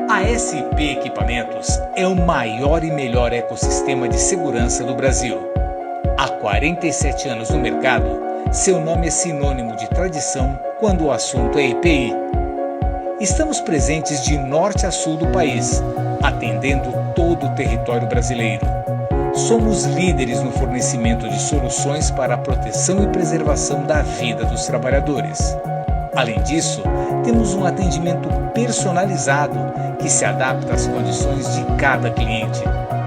A SP Equipamentos é o maior e melhor ecossistema de segurança do Brasil. Há 47 anos no mercado, seu nome é sinônimo de tradição quando o assunto é EPI. Estamos presentes de norte a sul do país, atendendo todo o território brasileiro. Somos líderes no fornecimento de soluções para a proteção e preservação da vida dos trabalhadores. Além disso, temos um atendimento personalizado que se adapta às condições de cada cliente,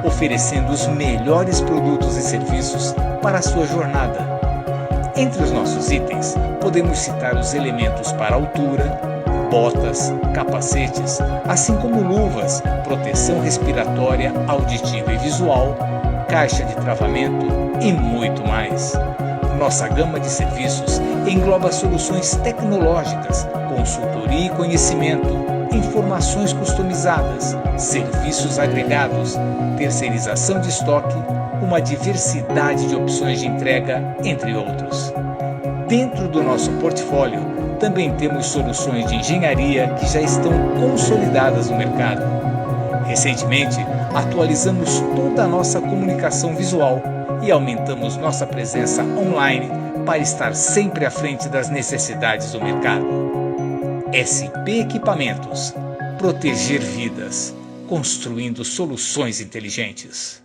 oferecendo os melhores produtos e serviços para a sua jornada. Entre os nossos itens, podemos citar os elementos para altura, botas, capacetes, assim como luvas, proteção respiratória, auditiva e visual, caixa de travamento e muito mais. Nossa gama de serviços engloba soluções tecnológicas, consultoria e conhecimento, informações customizadas, serviços agregados, terceirização de estoque, uma diversidade de opções de entrega, entre outros. Dentro do nosso portfólio, também temos soluções de engenharia que já estão consolidadas no mercado. Recentemente, atualizamos toda a nossa comunicação visual e aumentamos nossa presença online para estar sempre à frente das necessidades do mercado. SP Equipamentos. Proteger vidas. Construindo soluções inteligentes.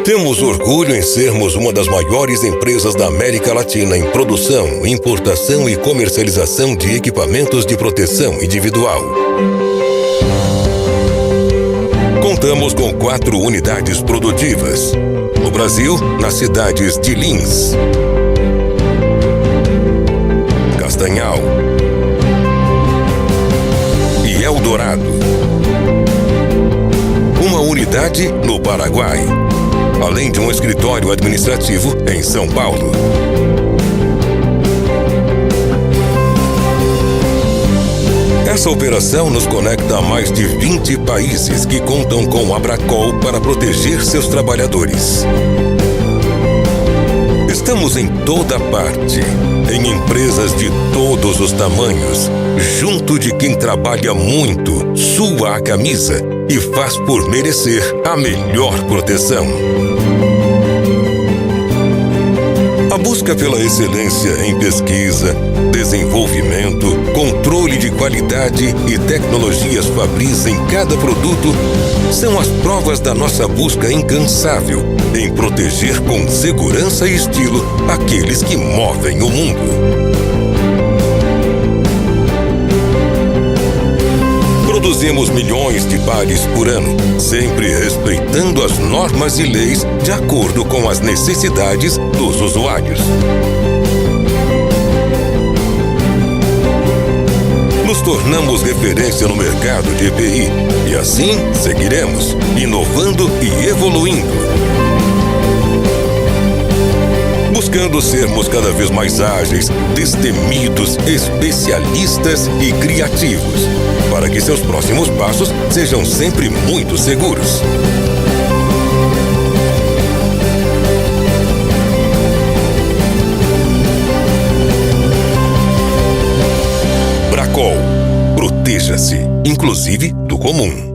Temos orgulho em sermos uma das maiores empresas da América Latina em produção, importação e comercialização de equipamentos de proteção individual. Contamos com 4 unidades produtivas. No Brasil, nas cidades de Lins, Castanhal e Eldorado. Uma unidade no Paraguai, além de um escritório administrativo em São Paulo. Essa operação nos conecta a mais de 20 países que contam com a Bracol para proteger seus trabalhadores. Estamos em toda parte, em empresas de todos os tamanhos, junto de quem trabalha muito, sua a camisa e faz por merecer a melhor proteção. A busca pela excelência em pesquisa, desenvolvimento, controle de qualidade e tecnologias Fabris em cada produto são as provas da nossa busca incansável em proteger com segurança e estilo aqueles que movem o mundo. Produzimos milhões de pares por ano, sempre respeitando as normas e leis de acordo com as necessidades dos usuários. Nos tornamos referência no mercado de EPI e assim seguiremos, inovando e evoluindo. Buscando sermos cada vez mais ágeis, destemidos, especialistas e criativos, para que seus próximos passos sejam sempre muito seguros. Bracol. Proteja-se, inclusive do comum.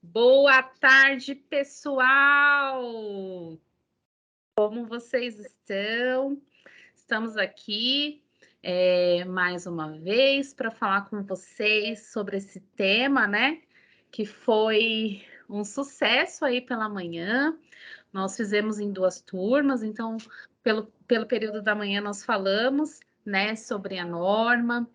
Boa tarde, pessoal! Como vocês estão? Estamos aqui mais uma vez para falar com vocês sobre esse tema, né? Que foi um sucesso aí pela manhã. Nós fizemos em 2 turmas, então, pelo período da manhã, nós falamos, né, sobre a norma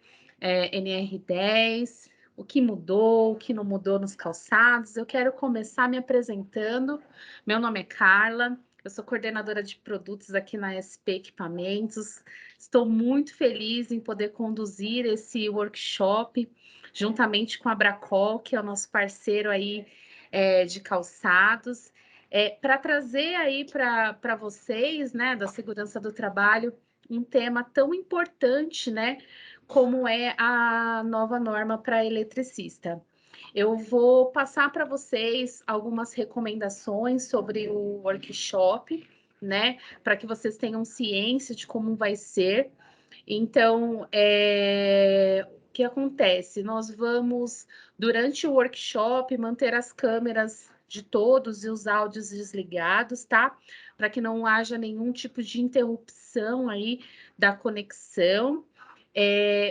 NR10, o que mudou, o que não mudou nos calçados. Eu quero começar me apresentando. Meu nome é Carla, eu sou coordenadora de produtos aqui na SP Equipamentos. Estou muito feliz em poder conduzir esse workshop juntamente com a Bracol, que é o nosso parceiro aí de calçados, para trazer aí para vocês, né, da segurança do trabalho, um tema tão importante, né, como é a nova norma para eletricista. Eu vou passar para vocês algumas recomendações sobre o workshop, né? Para que vocês tenham ciência de como vai ser. Então, o que acontece? Nós vamos, durante o workshop, manter as câmeras de todos e os áudios desligados, tá? Para que não haja nenhum tipo de interrupção aí da conexão.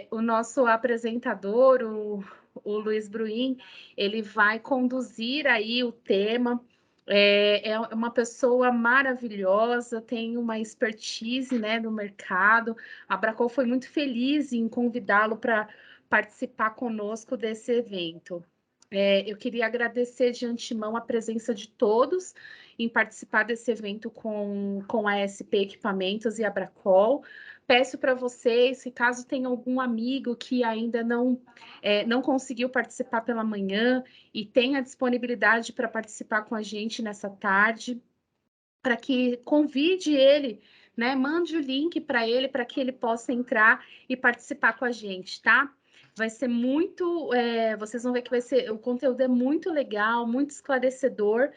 O nosso apresentador, o Luiz Bruin, ele vai conduzir aí o tema. É uma pessoa maravilhosa, tem uma expertise, né, no mercado. A Bracol foi muito feliz em convidá-lo para participar conosco desse evento. Eu queria agradecer de antemão a presença de todos em participar desse evento com a SP Equipamentos e a Bracol. Peço para vocês que, caso tenha algum amigo que ainda não conseguiu participar pela manhã e tenha disponibilidade para participar com a gente nessa tarde, para que convide ele, né? Mande o link para ele, para que ele possa entrar e participar com a gente, tá? Vai ser muito, vocês vão ver que o conteúdo é muito legal, muito esclarecedor.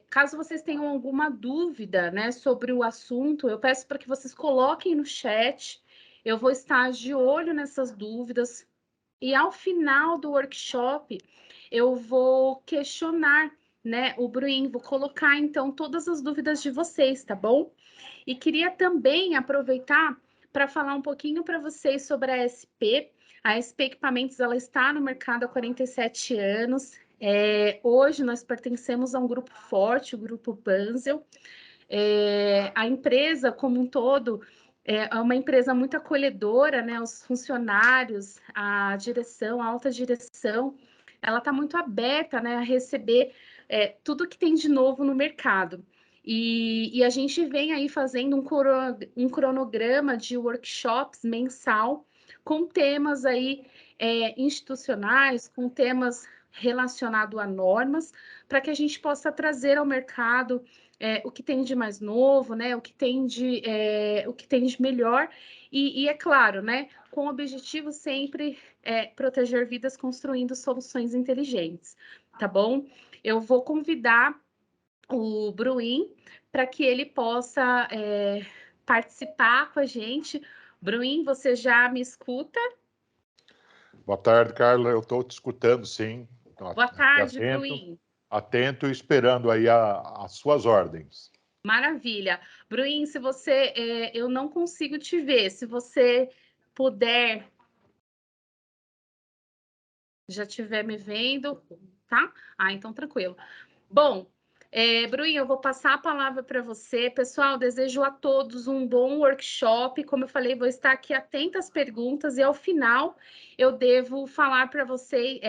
Caso vocês tenham alguma dúvida, né, sobre o assunto, eu peço para que vocês coloquem no chat. Eu vou estar de olho nessas dúvidas. E ao final do workshop, eu vou questionar, né, o Bruin, vou colocar então todas as dúvidas de vocês, tá bom? E queria também aproveitar para falar um pouquinho para vocês sobre a SP. A SP Equipamentos, ela está no mercado há 47 anos. Hoje nós pertencemos a um grupo forte, o Grupo Banzel. A empresa como um todo é uma empresa muito acolhedora, né? Os funcionários, a direção, a alta direção, ela está muito aberta, né, a receber tudo que tem de novo no mercado. E a gente vem aí fazendo um cronograma de workshops mensal com temas aí institucionais, com temas relacionados a normas, para que a gente possa trazer ao mercado o que tem de mais novo, né? O que tem de melhor e é claro, né? Com o objetivo sempre proteger vidas construindo soluções inteligentes, tá bom? Eu vou convidar o Bruin para que ele possa participar com a gente. Bruin, você já me escuta? Boa tarde, Carla. Eu estou te escutando, sim. Boa tarde, Bruin. Atento e esperando aí as suas ordens. Maravilha. Bruin, se você... eu não consigo te ver. Se você puder... já estiver me vendo, tá? Então tranquilo. Bom, Bruin, eu vou passar a palavra para você. Pessoal, desejo a todos um bom workshop. Como eu falei, vou estar aqui atenta às perguntas e ao final eu devo falar para você,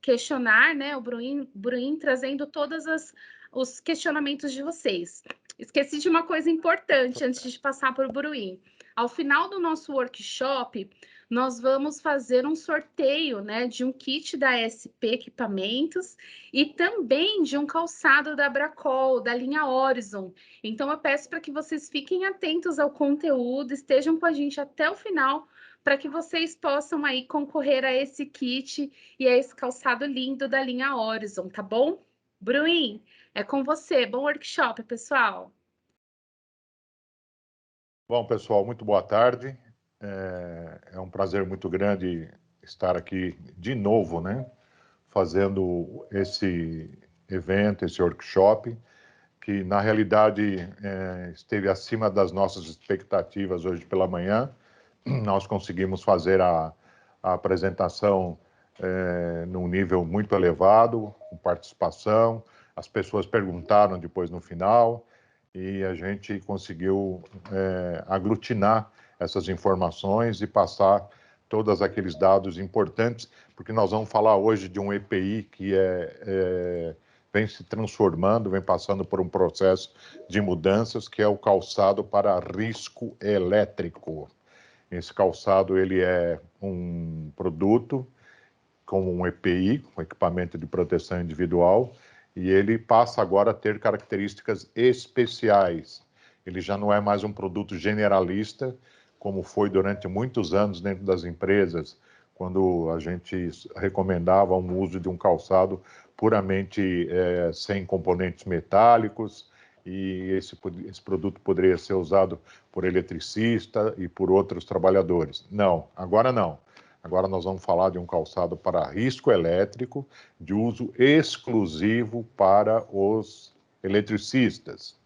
questionar, né, o Bruin trazendo todos os questionamentos de vocês. Esqueci de uma coisa importante antes de passar para o Bruin. Ao final do nosso workshop, nós vamos fazer um sorteio, né, de um kit da SP Equipamentos e também de um calçado da Bracol, da linha Horizon. Então, eu peço para que vocês fiquem atentos ao conteúdo, estejam com a gente até o final, para que vocês possam aí concorrer a esse kit e a esse calçado lindo da linha Horizon, tá bom? Bruin, é com você. Bom workshop, pessoal. Bom, pessoal, muito boa tarde. É um prazer muito grande estar aqui de novo, né? Fazendo esse evento, esse workshop, que na realidade esteve acima das nossas expectativas hoje pela manhã. Nós conseguimos fazer a apresentação num nível muito elevado, com participação. As pessoas perguntaram depois no final e a gente conseguiu aglutinar essas informações e passar todos aqueles dados importantes, porque nós vamos falar hoje de um EPI que vem se transformando, vem passando por um processo de mudanças, que é o calçado para risco elétrico. Esse calçado ele é um produto como um EPI, um equipamento de proteção individual, e ele passa agora a ter características especiais. Ele já não é mais um produto generalista, como foi durante muitos anos dentro das empresas, quando a gente recomendava o uso de um calçado puramente sem componentes metálicos, e esse produto poderia ser usado por eletricista e por outros trabalhadores. Não, agora não. Agora nós vamos falar de um calçado para risco elétrico, de uso exclusivo para os eletricistas.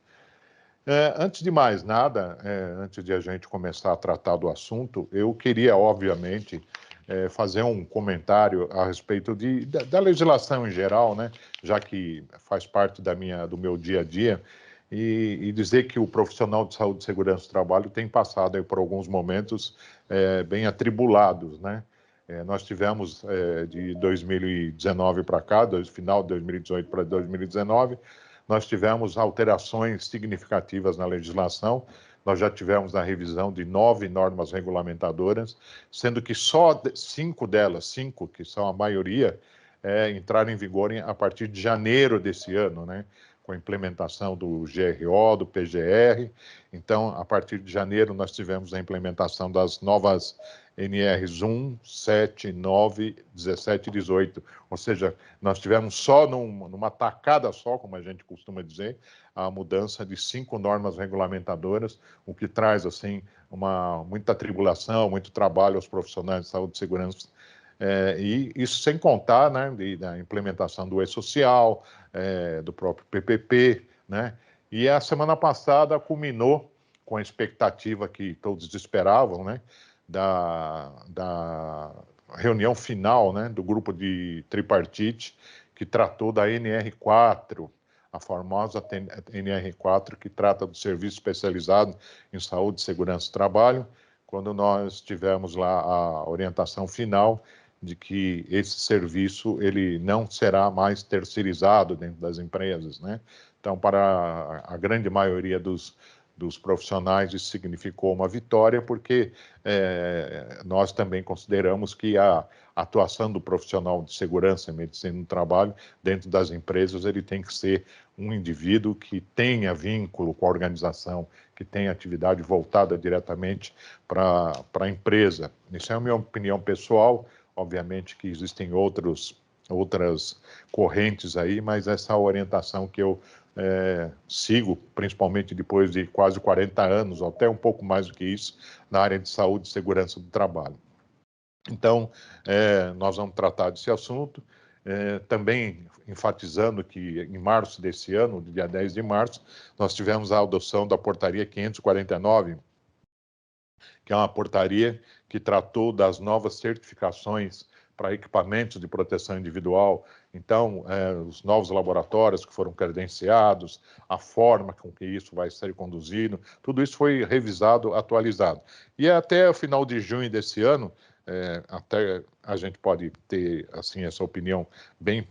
Antes de mais nada, antes de a gente começar a tratar do assunto, eu queria, obviamente, fazer um comentário a respeito da legislação em geral, né? Já que faz parte do meu dia a dia, e dizer que o profissional de saúde e segurança do trabalho tem passado aí por alguns momentos bem atribulados, né? Nós tivemos de 2019 para cá, final de 2018 para 2019, nós tivemos alterações significativas na legislação. Nós já tivemos a revisão de 9 normas regulamentadoras, sendo que só 5 delas, 5, que são a maioria, entraram em vigor a partir de janeiro desse ano, né? Com a implementação do GRO, do PGR. Então, a partir de janeiro, nós tivemos a implementação das novas NRs 1, 7, 9, 17 e 18. Ou seja, nós tivemos só numa tacada só, como a gente costuma dizer, a mudança de 5 normas regulamentadoras, o que traz, assim, muita tribulação, muito trabalho aos profissionais de saúde e segurança. E isso sem contar, né, da implementação do E-Social, do próprio PPP, né? E a semana passada culminou com a expectativa que todos esperavam, né, da reunião final, né, do grupo de tripartite que tratou da NR4, a famosa NR4, que trata do serviço especializado em saúde e segurança do trabalho, quando nós tivemos lá a orientação final de que esse serviço ele não será mais terceirizado dentro das empresas, né? Então, para a grande maioria dos profissionais, isso significou uma vitória, porque nós também consideramos que a atuação do profissional de segurança e medicina do trabalho dentro das empresas, ele tem que ser um indivíduo que tenha vínculo com a organização, que tenha atividade voltada diretamente para a empresa. Isso é a minha opinião pessoal. Obviamente que existem outras correntes aí, mas essa orientação que eu sigo, principalmente depois de quase 40 anos, ou até um pouco mais do que isso, na área de saúde e segurança do trabalho. Então, nós vamos tratar desse assunto, também enfatizando que em março desse ano, dia 10 de março, nós tivemos a adoção da portaria 549, que é uma portaria que tratou das novas certificações para equipamentos de proteção individual. Então, os novos laboratórios que foram credenciados, a forma com que isso vai ser conduzido, tudo isso foi revisado, atualizado. E até o final de junho desse ano, até a gente pode ter assim essa opinião bem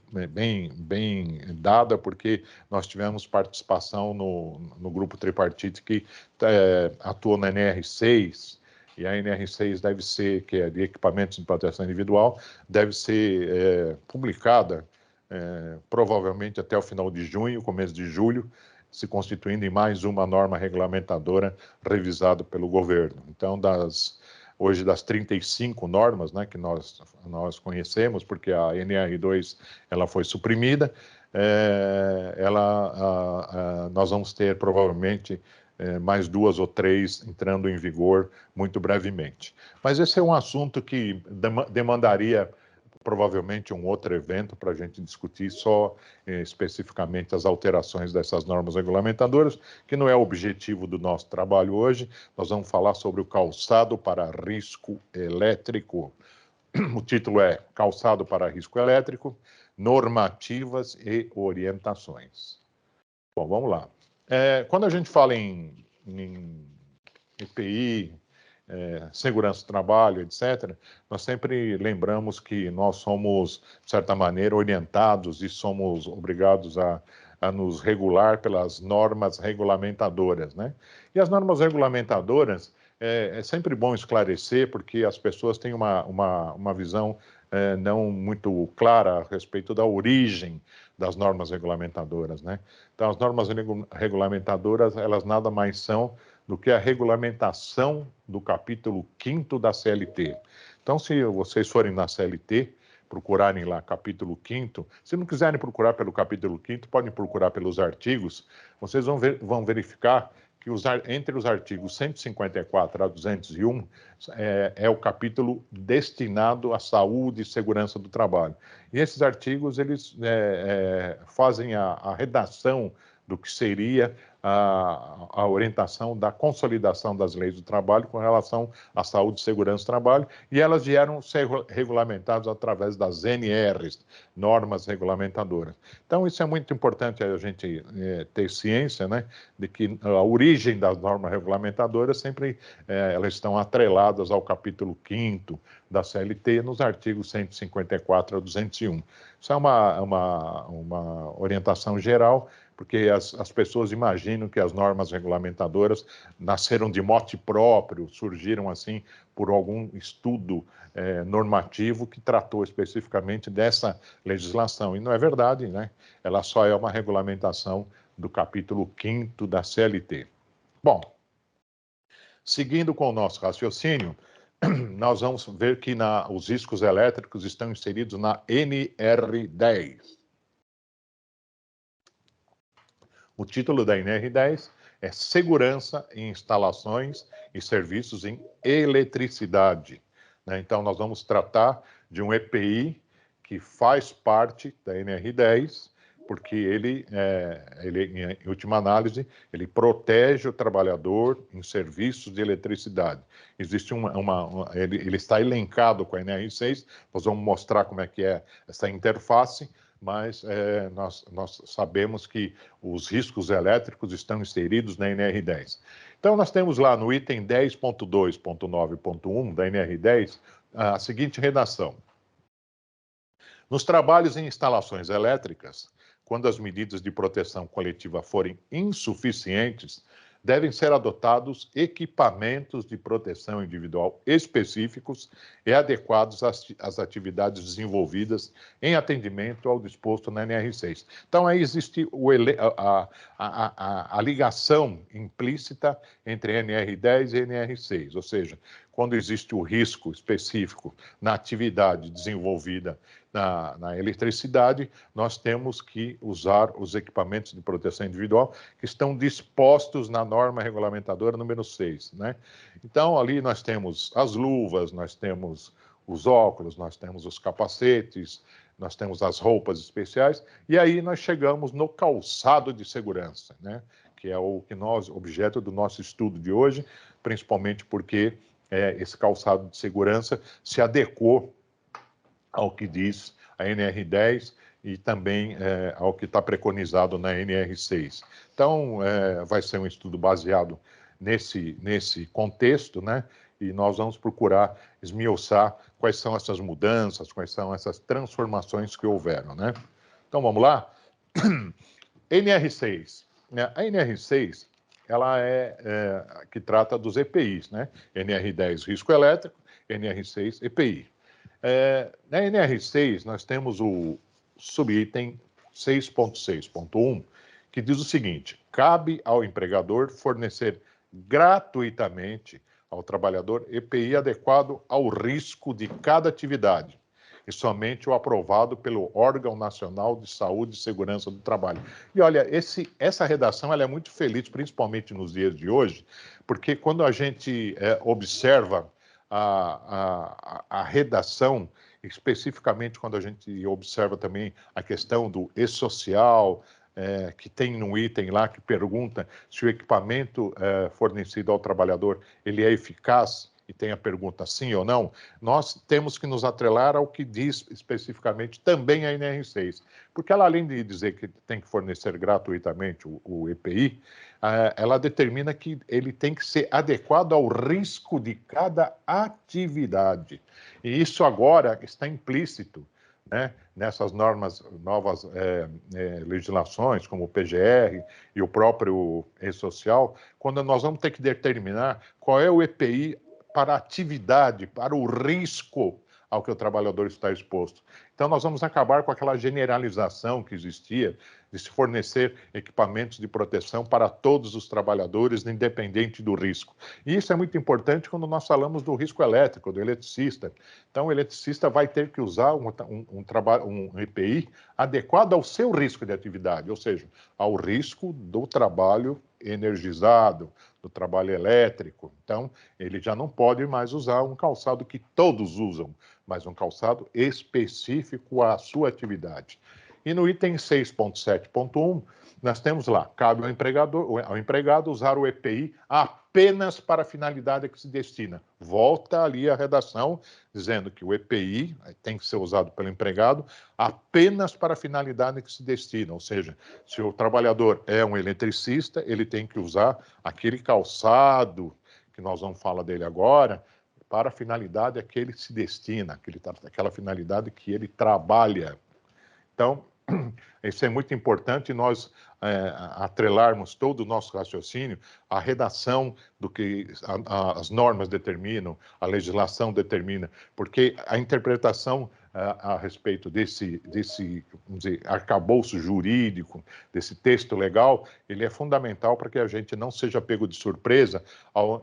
dada, porque nós tivemos participação no grupo tripartite que atuou na NR6, e a NR6 deve ser, que é de equipamentos de proteção individual, deve ser publicada provavelmente até o final de junho, começo de julho, se constituindo em mais uma norma regulamentadora revisada pelo governo. Então, hoje das 35 normas, né, que nós conhecemos, porque a NR2 ela foi suprimida, nós vamos ter provavelmente mais 2 ou 3 entrando em vigor muito brevemente. Mas esse é um assunto que demandaria provavelmente um outro evento para a gente discutir só especificamente as alterações dessas normas regulamentadoras, que não é o objetivo do nosso trabalho hoje. Nós vamos falar sobre o calçado para risco elétrico. O título é Calçado para risco elétrico, normativas e orientações. Bom, vamos lá. Quando a gente fala em EPI, segurança do trabalho, etc., nós sempre lembramos que nós somos, de certa maneira, orientados e somos obrigados a nos regular pelas normas regulamentadoras, né? E as normas regulamentadoras, é sempre bom esclarecer, porque as pessoas têm uma visão não muito clara a respeito da origem das normas regulamentadoras, né? Então, as normas regulamentadoras, elas nada mais são do que a regulamentação do capítulo 5º da CLT. Então, se vocês forem na CLT, procurarem lá capítulo 5º, se não quiserem procurar pelo capítulo 5º, podem procurar pelos artigos, vocês vão verificar que entre os artigos 154 a 201 é o capítulo destinado à saúde e segurança do trabalho. E esses artigos, eles fazem a redação do que seria a orientação da consolidação das leis do trabalho com relação à saúde e segurança do trabalho, e elas vieram ser regulamentadas através das NRs, normas regulamentadoras. Então, isso é muito importante a gente ter ciência, né, de que a origem das normas regulamentadoras sempre elas estão atreladas ao capítulo 5º da CLT, nos artigos 154 a 201. Isso é uma orientação geral, porque as pessoas imaginam que as normas regulamentadoras nasceram de mote próprio, surgiram assim por algum estudo normativo que tratou especificamente dessa legislação. E não é verdade, né? Ela só é uma regulamentação do capítulo 5º da CLT. Bom, seguindo com o nosso raciocínio, nós vamos ver que os riscos elétricos estão inseridos na NR10. O título da NR10 é Segurança em Instalações e Serviços em Eletricidade. Então, nós vamos tratar de um EPI que faz parte da NR10, porque ele, em última análise, ele protege o trabalhador em serviços de eletricidade. Existe ele está elencado com a NR6, nós vamos mostrar como é que é essa interface, mas nós sabemos que os riscos elétricos estão inseridos na NR10. Então, nós temos lá no item 10.2.9.1 da NR10 a seguinte redação. Nos trabalhos em instalações elétricas, quando as medidas de proteção coletiva forem insuficientes, devem ser adotados equipamentos de proteção individual específicos e adequados às atividades desenvolvidas em atendimento ao disposto na NR6. Então, aí existe a ligação implícita entre NR10 e NR6, ou seja, quando existe o risco específico na atividade desenvolvida na eletricidade, nós temos que usar os equipamentos de proteção individual que estão dispostos na norma regulamentadora número 6, né? Então, ali nós temos as luvas, nós temos os óculos, nós temos os capacetes, nós temos as roupas especiais, e aí nós chegamos no calçado de segurança, né? Que é o objeto do nosso estudo de hoje, principalmente porque esse calçado de segurança se adequou ao que diz a NR10 e também ao que está preconizado na NR6. Então, vai ser um estudo baseado nesse contexto, né? E nós vamos procurar esmiuçar quais são essas mudanças, quais são essas transformações que houveram, né? Então, vamos lá? NR6. A NR6, ela que trata dos EPIs, né? NR10, risco elétrico, NR6, EPI. Na NR6, nós temos o subitem 6.6.1, que diz o seguinte: cabe ao empregador fornecer gratuitamente ao trabalhador EPI adequado ao risco de cada atividade, e somente o aprovado pelo órgão nacional de saúde e segurança do trabalho. E olha, essa redação ela é muito feliz, principalmente nos dias de hoje, porque quando a gente observa a redação, especificamente quando a gente observa também a questão do e-social, que tem no item lá que pergunta se o equipamento fornecido ao trabalhador ele é eficaz, e tem a pergunta sim ou não, nós temos que nos atrelar ao que diz especificamente também a NR6, porque ela, além de dizer que tem que fornecer gratuitamente o EPI, ela determina que ele tem que ser adequado ao risco de cada atividade. E isso agora está implícito, né, nessas novas legislações, como o PGR e o próprio E-Social, quando nós vamos ter que determinar qual é o EPI para a atividade, para o risco ao que o trabalhador está exposto. Então, nós vamos acabar com aquela generalização que existia de se fornecer equipamentos de proteção para todos os trabalhadores, independente do risco. E isso é muito importante quando nós falamos do risco elétrico, do eletricista. Então, o eletricista vai ter que usar um EPI adequado ao seu risco de atividade, ou seja, ao risco do trabalho energizado, do trabalho elétrico. Então, ele já não pode mais usar um calçado que todos usam, mas um calçado específico à sua atividade. E no item 6.7.1, nós temos lá, cabe ao empregado usar o EPI apenas para a finalidade a que se destina. Volta ali a redação, dizendo que o EPI tem que ser usado pelo empregado apenas para a finalidade a que se destina. Ou seja, se o trabalhador é um eletricista, ele tem que usar aquele calçado, que nós vamos falar dele agora, para a finalidade a que ele se destina, aquela finalidade que ele trabalha. Então, isso é muito importante nós atrelarmos todo o nosso raciocínio à redação do que as normas determinam, a legislação determina, porque a interpretação a respeito desse vamos dizer, arcabouço jurídico, desse texto legal, ele é fundamental para que a gente não seja pego de surpresa ao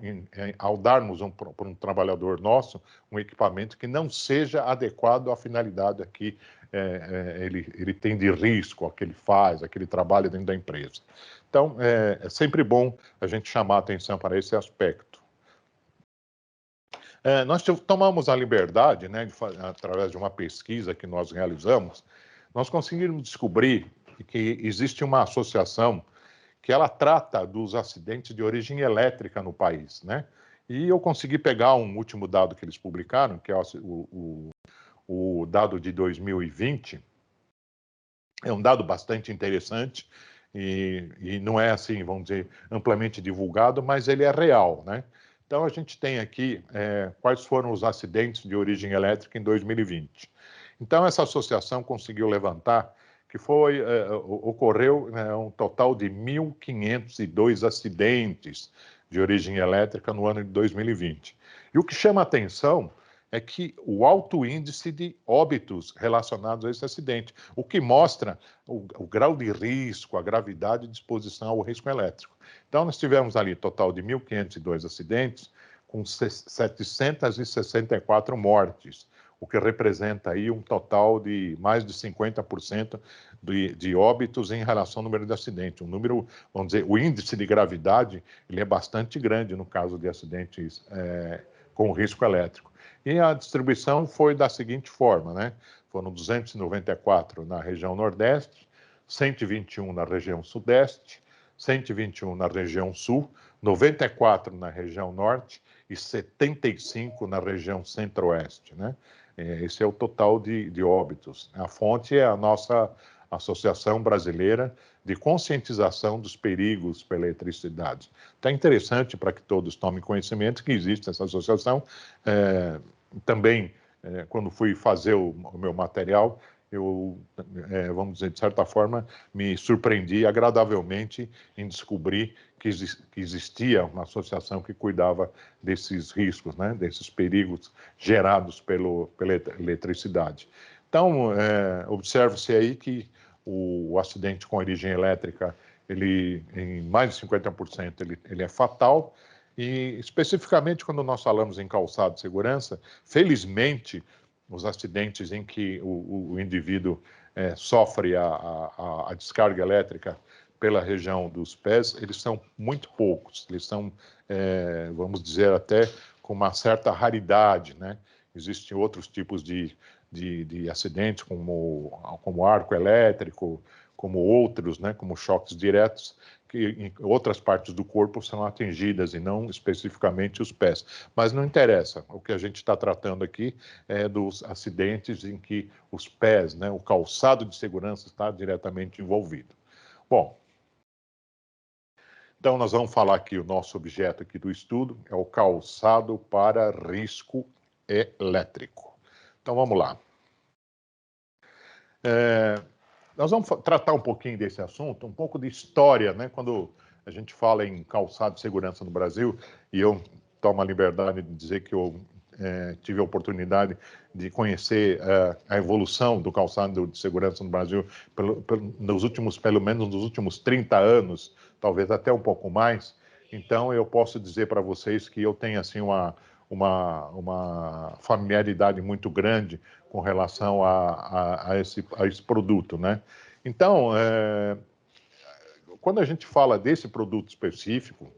darmos para um trabalhador nosso um equipamento que não seja adequado à finalidade a que ele tem de risco, a que ele faz, a que ele trabalha dentro da empresa. Então, é sempre bom a gente chamar a atenção para esse aspecto. Nós tomamos a liberdade, né, através de uma pesquisa que nós realizamos, nós conseguimos descobrir que existe uma associação que ela trata dos acidentes de origem elétrica no país, né? E eu consegui pegar um último dado que eles publicaram, que é o dado de 2020. É um dado bastante interessante e não é assim, vamos dizer, amplamente divulgado, mas ele é real, né? Então, a gente tem aqui quais foram os acidentes de origem elétrica em 2020. Então, essa associação conseguiu levantar que ocorreu um total de 1.502 acidentes de origem elétrica no ano de 2020. E o que chama a atenção é que o alto índice de óbitos relacionados a esse acidente, o que mostra o grau de risco, a gravidade de exposição ao risco elétrico. Então, nós tivemos ali total de 1.502 acidentes, com 764 mortes, o que representa aí um total de mais de 50% de óbitos em relação ao número de acidentes. Um número, vamos dizer, o índice de gravidade, ele é bastante grande no caso de acidentes com risco elétrico. E a distribuição foi da seguinte forma, né? Foram 294 na região Nordeste, 121 na região Sudeste, 121 na região Sul, 94 na região Norte e 75 na região Centro-Oeste, né? Esse é o total de óbitos. A fonte é a nossa Associação Brasileira de Conscientização dos Perigos pela Eletricidade. Então é interessante para que todos tomem conhecimento que existe essa associação. Também, quando fui fazer o meu material, eu, vamos dizer, de certa forma, me surpreendi agradavelmente em descobrir que existia uma associação que cuidava desses riscos, né, desses perigos gerados pela eletricidade. Então, observa-se aí que o acidente com origem elétrica, ele, em mais de 50%, ele é fatal. E, especificamente, quando nós falamos em calçado de segurança, felizmente, os acidentes em que o indivíduo sofre a descarga elétrica pela região dos pés, eles são muito poucos, eles são, vamos dizer, até com uma certa raridade, né? Existem outros tipos de acidentes, como arco elétrico, como outros, né, como choques diretos, que em outras partes do corpo são atingidas e não especificamente os pés. Mas não interessa, o que a gente está tratando aqui é dos acidentes em que os pés, né, o calçado de segurança está diretamente envolvido. Bom, então nós vamos falar aqui, o nosso objeto aqui do estudo é o calçado para risco elétrico. Então vamos lá. Nós vamos tratar um pouquinho desse assunto, um pouco de história, né? Quando a gente fala em calçado de segurança no Brasil, e eu tomo a liberdade de dizer que eu tive a oportunidade de conhecer a evolução do calçado de segurança no Brasil pelo menos nos últimos 30 anos, talvez até um pouco mais. Então, eu posso dizer para vocês que eu tenho assim uma familiaridade muito grande com relação a esse produto, né? Então, quando a gente fala desse produto específico,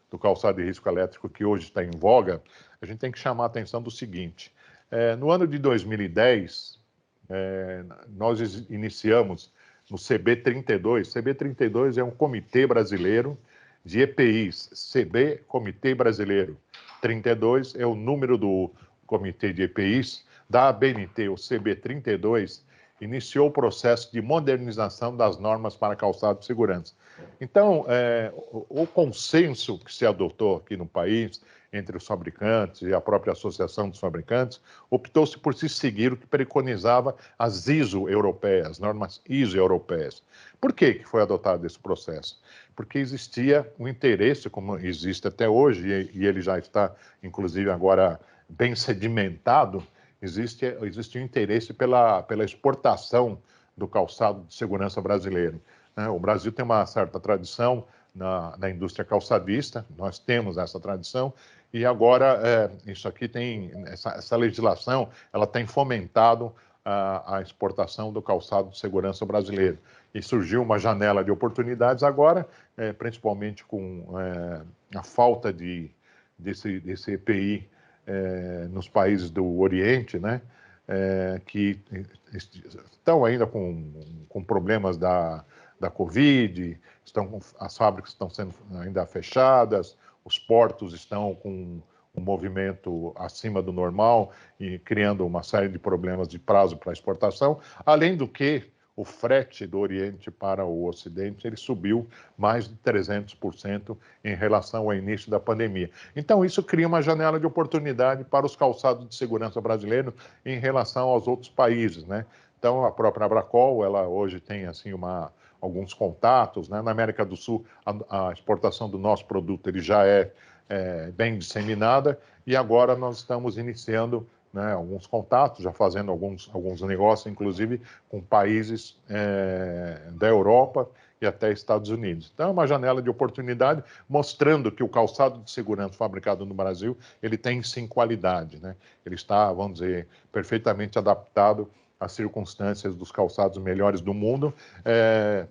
do calçado de risco elétrico que hoje está em voga, a gente tem que chamar a atenção do seguinte: no ano de 2010, nós iniciamos no CB32. CB32 é um comitê brasileiro de EPIs. CB, Comitê Brasileiro 32, é o número do comitê de EPIs da ABNT. O CB32 iniciou o processo de modernização das normas para calçado de segurança. Então, o consenso que se adotou aqui no país, entre os fabricantes e a própria Associação dos Fabricantes, optou-se por se seguir o que preconizava as ISO europeias, normas ISO europeias. Por que foi adotado esse processo? Porque existia um interesse, como existe até hoje, e ele já está, inclusive, agora bem sedimentado, existe um interesse pela exportação do calçado de segurança brasileiro. O Brasil tem uma certa tradição na indústria calçadista, nós temos essa tradição, e agora isso aqui tem, essa legislação, ela tem fomentado a exportação do calçado de segurança brasileiro. E surgiu uma janela de oportunidades agora, principalmente com a falta desse EPI nos países do Oriente, né? Que estão ainda com problemas da Covid, as fábricas estão sendo ainda fechadas, os portos estão com um movimento acima do normal e criando uma série de problemas de prazo para exportação, além do que o frete do Oriente para o Ocidente ele subiu mais de 300% em relação ao início da pandemia. Então, isso cria uma janela de oportunidade para os calçados de segurança brasileiros em relação aos outros países, né? Então, a própria Abracol, ela hoje tem assim alguns contatos, né? Na América do Sul, a exportação do nosso produto ele já é bem disseminada, e agora nós estamos iniciando, né, alguns contatos, já fazendo alguns negócios, inclusive com países da Europa e até Estados Unidos. Então, é uma janela de oportunidade, mostrando que o calçado de segurança fabricado no Brasil, ele tem sim qualidade, né? Ele está, vamos dizer, perfeitamente adaptado às circunstâncias dos calçados melhores do mundo,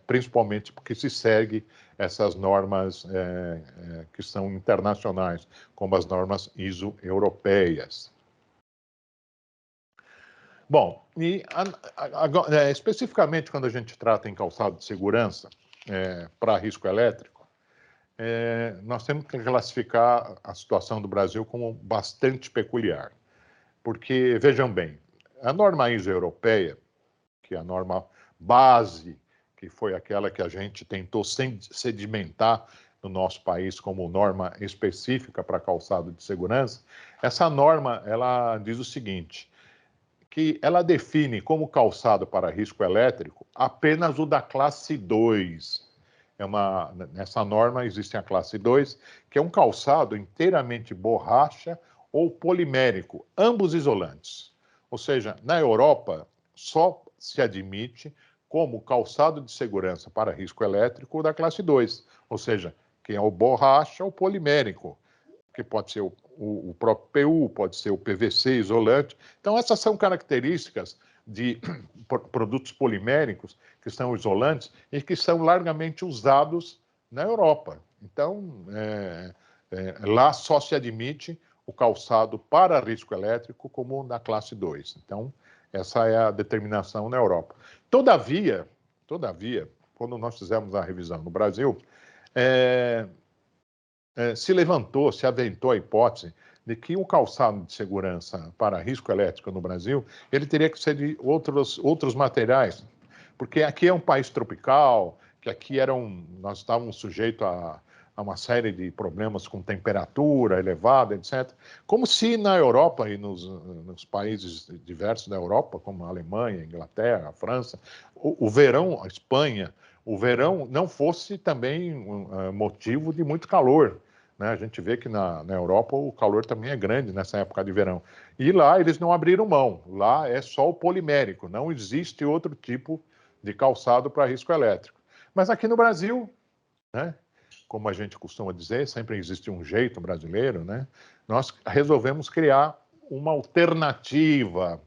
principalmente porque se segue essas normas que são internacionais, como as normas ISO europeias. Bom, e especificamente quando a gente trata em calçado de segurança para risco elétrico, nós temos que classificar a situação do Brasil como bastante peculiar. Porque, vejam bem, a norma ISO europeia, que é a norma base, que foi aquela que a gente tentou sedimentar no nosso país como norma específica para calçado de segurança, essa norma ela diz o seguinte: que ela define como calçado para risco elétrico apenas o da classe 2. Nessa norma existe a classe 2, que é um calçado inteiramente borracha ou polimérico, ambos isolantes. Ou seja, na Europa, só se admite como calçado de segurança para risco elétrico da classe 2, ou seja, que é o borracha ou polimérico, que pode ser o próprio PU, pode ser o PVC isolante. Então, essas são características de produtos poliméricos que são isolantes e que são largamente usados na Europa. Então, lá só se admite o calçado para risco elétrico como na classe 2. Então, essa é a determinação na Europa. Todavia, quando nós fizemos a revisão no Brasil, se aventou a hipótese de que o calçado de segurança para risco elétrico no Brasil, ele teria que ser de outros materiais, porque aqui é um país tropical, que aqui nós estávamos sujeitos a uma série de problemas com temperatura elevada, etc. Como se na Europa e nos países diversos da Europa, como a Alemanha, a Inglaterra, a França, o verão, a Espanha, o verão não fosse também motivo de muito calor. né? A gente vê que na Europa o calor também é grande nessa época de verão. E lá eles não abriram mão, lá é só o polimérico, não existe outro tipo de calçado para risco elétrico. Mas aqui no Brasil, né, como a gente costuma dizer, sempre existe um jeito brasileiro, né? Nós resolvemos criar uma alternativa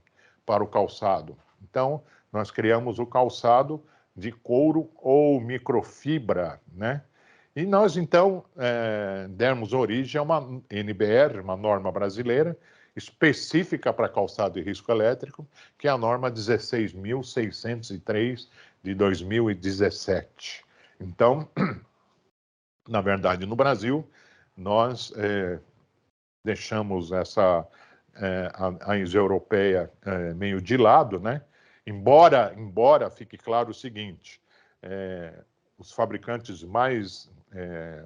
para o calçado. Então, nós criamos o calçado de couro ou microfibra, né? E nós, então, demos origem a uma NBR, uma norma brasileira, específica para calçado e risco elétrico, que é a norma 16.603 de 2017. Então, na verdade, no Brasil, nós deixamos essa a ISO europeia meio de lado, né? Embora fique claro o seguinte, os fabricantes mais,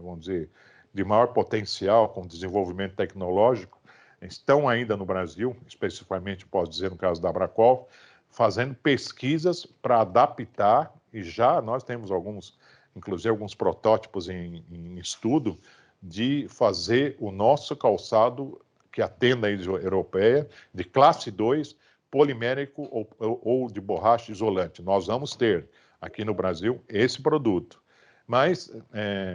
vamos dizer, de maior potencial com desenvolvimento tecnológico estão ainda no Brasil, especificamente, posso dizer, no caso da Abracol, fazendo pesquisas para adaptar, e já nós temos inclusive alguns protótipos em estudo, de fazer o nosso calçado que atenda a ISO europeia, de classe 2, polimérico ou de borracha isolante. Nós vamos ter aqui no Brasil esse produto. Mas,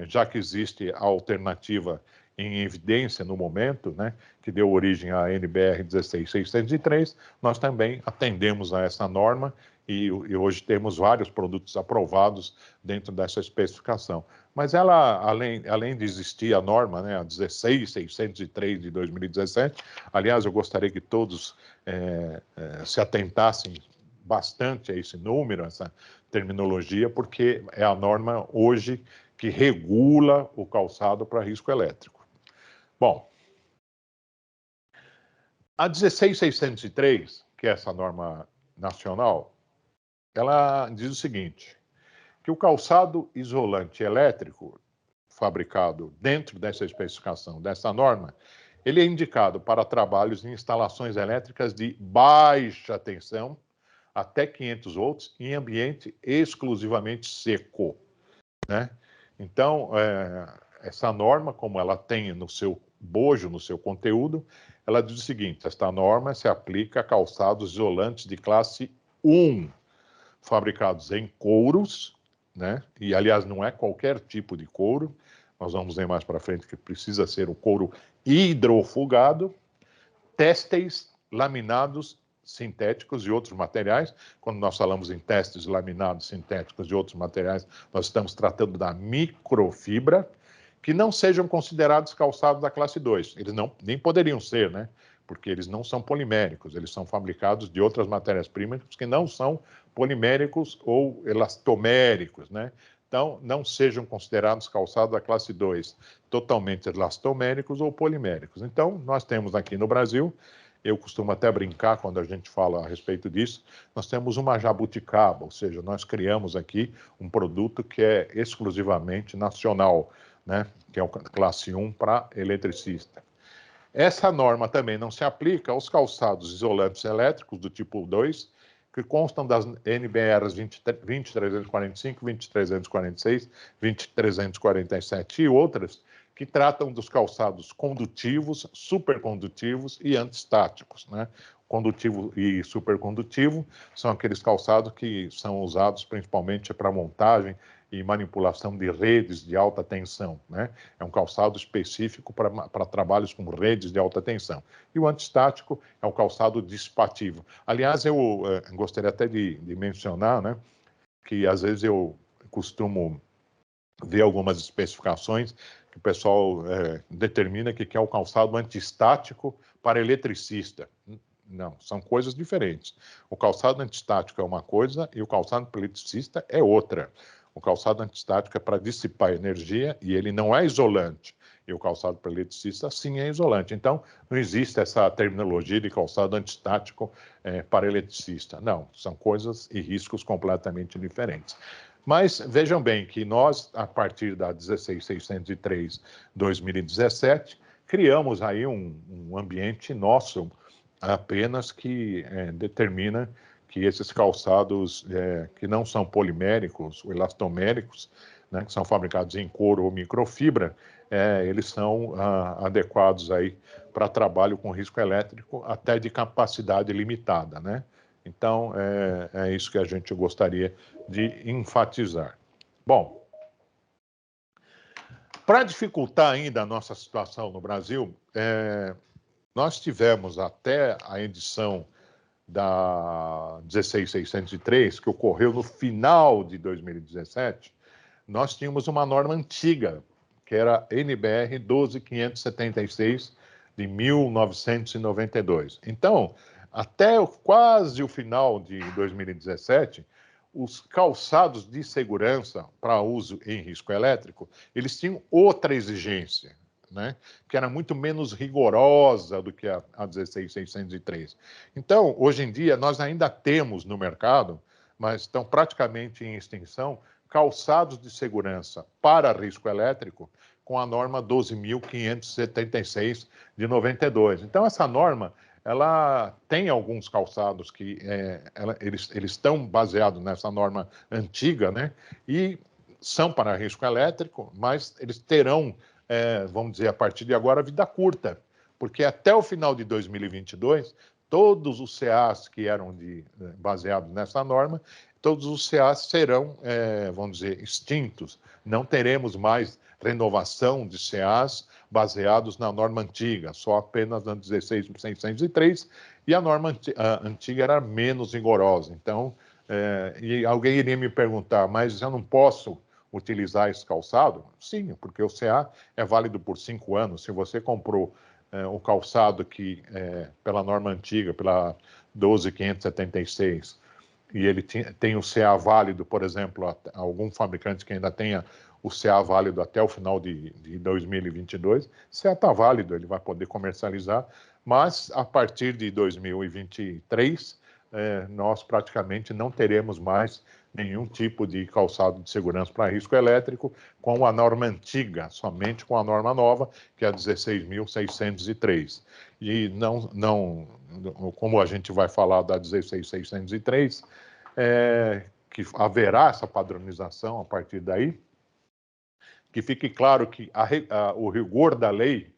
já que existe a alternativa em evidência no momento, né, que deu origem à NBR 16603, nós também atendemos a essa norma e hoje temos vários produtos aprovados dentro dessa especificação. Mas ela, além de existir a norma, né, a 16603 de 2017, aliás, eu gostaria que todos se atentassem bastante a esse número, essa terminologia, porque é a norma hoje que regula o calçado para risco elétrico. Bom, a 16603, que é essa norma nacional, ela diz o seguinte, que o calçado isolante elétrico fabricado dentro dessa especificação, dessa norma, ele é indicado para trabalhos em instalações elétricas de baixa tensão, até 500 volts, em ambiente exclusivamente seco, né? Então, essa norma, como ela tem no seu bojo, no seu conteúdo, ela diz o seguinte, esta norma se aplica a calçados isolantes de classe 1, fabricados em couros, né? E, aliás, não é qualquer tipo de couro, nós vamos ver mais para frente que precisa ser o couro hidrofugado, têxteis, laminados, sintéticos e outros materiais. Quando nós falamos em testes laminados, sintéticos e outros materiais, nós estamos tratando da microfibra, que não sejam considerados calçados da classe 2. Eles nem poderiam ser, né? Porque eles não são poliméricos, eles são fabricados de outras matérias-primas que não são poliméricos ou elastoméricos, né? Então, não sejam considerados calçados da classe 2, totalmente elastoméricos ou poliméricos. Então, nós temos aqui no Brasil, eu costumo até brincar quando a gente fala a respeito disso, nós temos uma jabuticaba, ou seja, nós criamos aqui um produto que é exclusivamente nacional, né? Que é o classe 1 para eletricista. Essa norma também não se aplica aos calçados isolantes elétricos do tipo 2, que constam das NBRs 20345, 20346, 20347 e outras, que tratam dos calçados condutivos, supercondutivos e antistáticos, né? Condutivo e supercondutivo são aqueles calçados que são usados principalmente para montagem e manipulação de redes de alta tensão, né? É um calçado específico para trabalhos com redes de alta tensão. E o antistático é um calçado dissipativo. Aliás, eu gostaria até de mencionar, né, que às vezes eu costumo ver algumas especificações que o pessoal determina que é o calçado antistático para eletricista. Não, são coisas diferentes. O calçado antistático é uma coisa e o calçado para eletricista é outra. O calçado antistático é para dissipar energia e ele não é isolante. E o calçado para eletricista, sim, é isolante. Então, não existe essa terminologia de calçado antistático para eletricista. Não, são coisas e riscos completamente diferentes. Mas vejam bem que nós, a partir da 16603/2017, criamos aí um ambiente nosso apenas que determina que esses calçados que não são poliméricos ou elastoméricos, né, que são fabricados em couro ou microfibra, eles são adequados aí para trabalho com risco elétrico até de capacidade limitada, né? Então, é isso que a gente gostaria de enfatizar. Bom, para dificultar ainda a nossa situação no Brasil, nós tivemos até a edição da 16603, que ocorreu no final de 2017, nós tínhamos uma norma antiga, que era NBR 12576, de 1992. Então, até quase o final de 2017, os calçados de segurança para uso em risco elétrico, eles tinham outra exigência, né? Que era muito menos rigorosa do que a 16603. Então, hoje em dia, nós ainda temos no mercado, mas estão praticamente em extinção, calçados de segurança para risco elétrico com a norma 12.576 de 92. Então, essa norma, ela tem alguns calçados que eles estão baseados nessa norma antiga, né? E são para risco elétrico, mas eles terão, vamos dizer, a partir de agora, vida curta, porque até o final de 2022, todos os CAs que eram baseados nessa norma, todos os CAs serão, vamos dizer, extintos. Não teremos mais renovação de CAs baseados na norma antiga, só apenas na 16.603, e a norma antiga era menos rigorosa. Então, e alguém iria me perguntar, mas eu não posso utilizar esse calçado? Sim, porque o CA é válido por 5 anos. Se você comprou o calçado que, pela norma antiga, pela 12.576, e ele tem o CA válido, por exemplo, algum fabricante que ainda tenha o CA válido até o final de 2022, o CA está válido, ele vai poder comercializar, mas a partir de 2023, nós praticamente não teremos mais nenhum tipo de calçado de segurança para risco elétrico com a norma antiga, somente com a norma nova, que é a 16.603. E não, como a gente vai falar da 16.603, que haverá essa padronização a partir daí, que fique claro que o rigor da lei,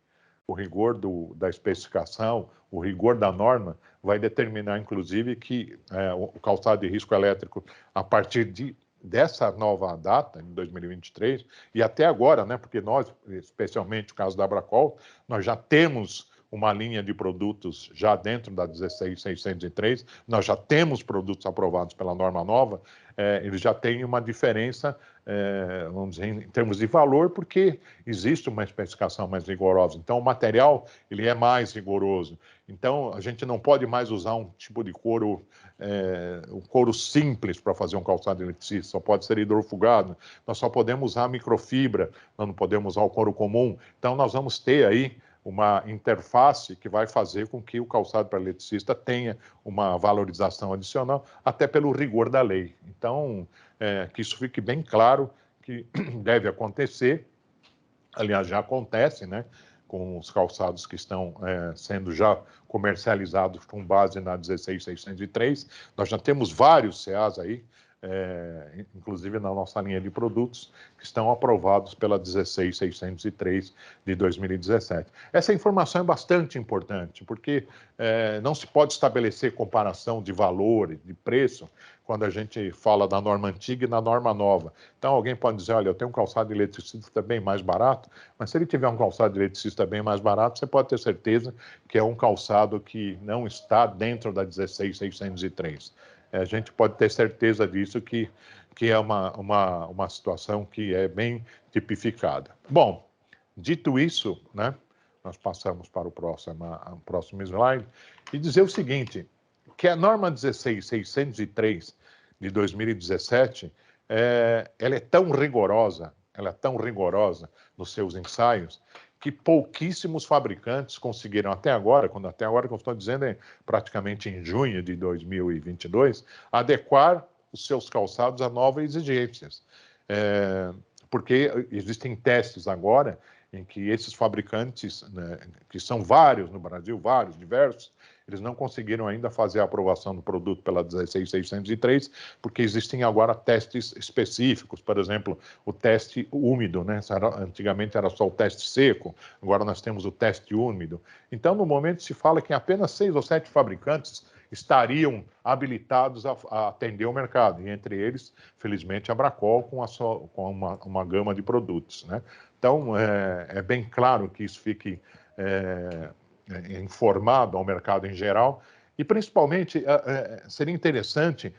o rigor da especificação, o rigor da norma, vai determinar, inclusive, que o calçado de risco elétrico, a partir dessa nova data, em 2023, e até agora, né, porque nós, especialmente o caso da Abracol, nós já temos uma linha de produtos já dentro da 16.603, nós já temos produtos aprovados pela norma nova, eles já têm uma diferença, vamos dizer, em termos de valor, porque existe uma especificação mais rigorosa. Então, o material, ele é mais rigoroso. Então, a gente não pode mais usar um tipo de couro, um couro simples para fazer um calçado eletricista, só pode ser hidrofugado. Nós só podemos usar microfibra, nós não podemos usar o couro comum. Então, nós vamos ter aí uma interface que vai fazer com que o calçado para eletricista tenha uma valorização adicional, até pelo rigor da lei. Então, que isso fique bem claro que deve acontecer, aliás, já acontece, né, com os calçados que estão sendo já comercializados com base na 16.603. Nós já temos vários CAs aí, inclusive na nossa linha de produtos, que estão aprovados pela 16.603 de 2017. Essa informação é bastante importante, porque não se pode estabelecer comparação de valor, de preço, quando a gente fala da norma antiga e da norma nova. Então, alguém pode dizer, olha, eu tenho um calçado eletricista bem mais barato, mas se ele tiver um calçado eletricista bem mais barato, você pode ter certeza que é um calçado que não está dentro da 16.603. A gente pode ter certeza disso, que é uma situação que é bem tipificada. Bom, dito isso, né, nós passamos para o próximo slide, e dizer o seguinte, que a norma 16.603 de 2017, ela é tão rigorosa nos seus ensaios, que pouquíssimos fabricantes conseguiram até agora, que eu estou dizendo é praticamente em junho de 2022, adequar os seus calçados a novas exigências. Porque existem testes agora em que esses fabricantes, né, que são vários no Brasil, diversos, eles não conseguiram ainda fazer a aprovação do produto pela 16603, porque existem agora testes específicos, por exemplo, o teste úmido, né? Antigamente era só o teste seco, agora nós temos o teste úmido. Então, no momento se fala que apenas 6 ou 7 fabricantes estariam habilitados a atender o mercado, e entre eles, felizmente, a Bracol com uma gama de produtos, né? Então, é bem claro que isso fique informado ao mercado em geral, e principalmente seria interessante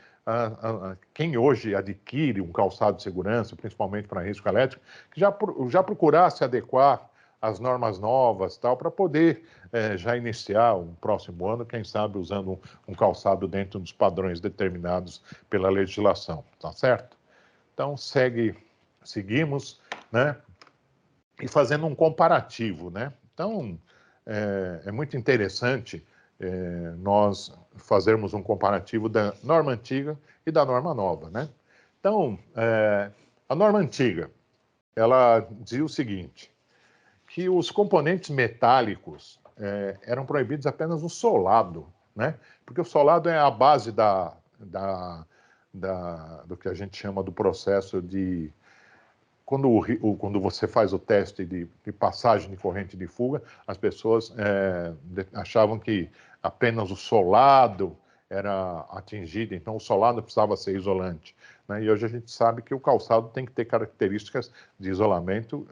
quem hoje adquire um calçado de segurança, principalmente para risco elétrico, que já procurasse adequar as normas novas, tal, para poder já iniciar um próximo ano, quem sabe usando um calçado dentro dos padrões determinados pela legislação, tá certo? Então, seguimos, né? E fazendo um comparativo, né? Então, é muito interessante nós fazermos um comparativo da norma antiga e da norma nova, né? Então, a norma antiga, ela dizia o seguinte, que os componentes metálicos eram proibidos apenas no solado, né? Porque o solado é a base do que a gente chama do processo de... Quando você faz o teste de passagem de corrente de fuga, as pessoas achavam que apenas o solado era atingido, então o solado precisava ser isolante, né? E hoje a gente sabe que o calçado tem que ter características de isolamento,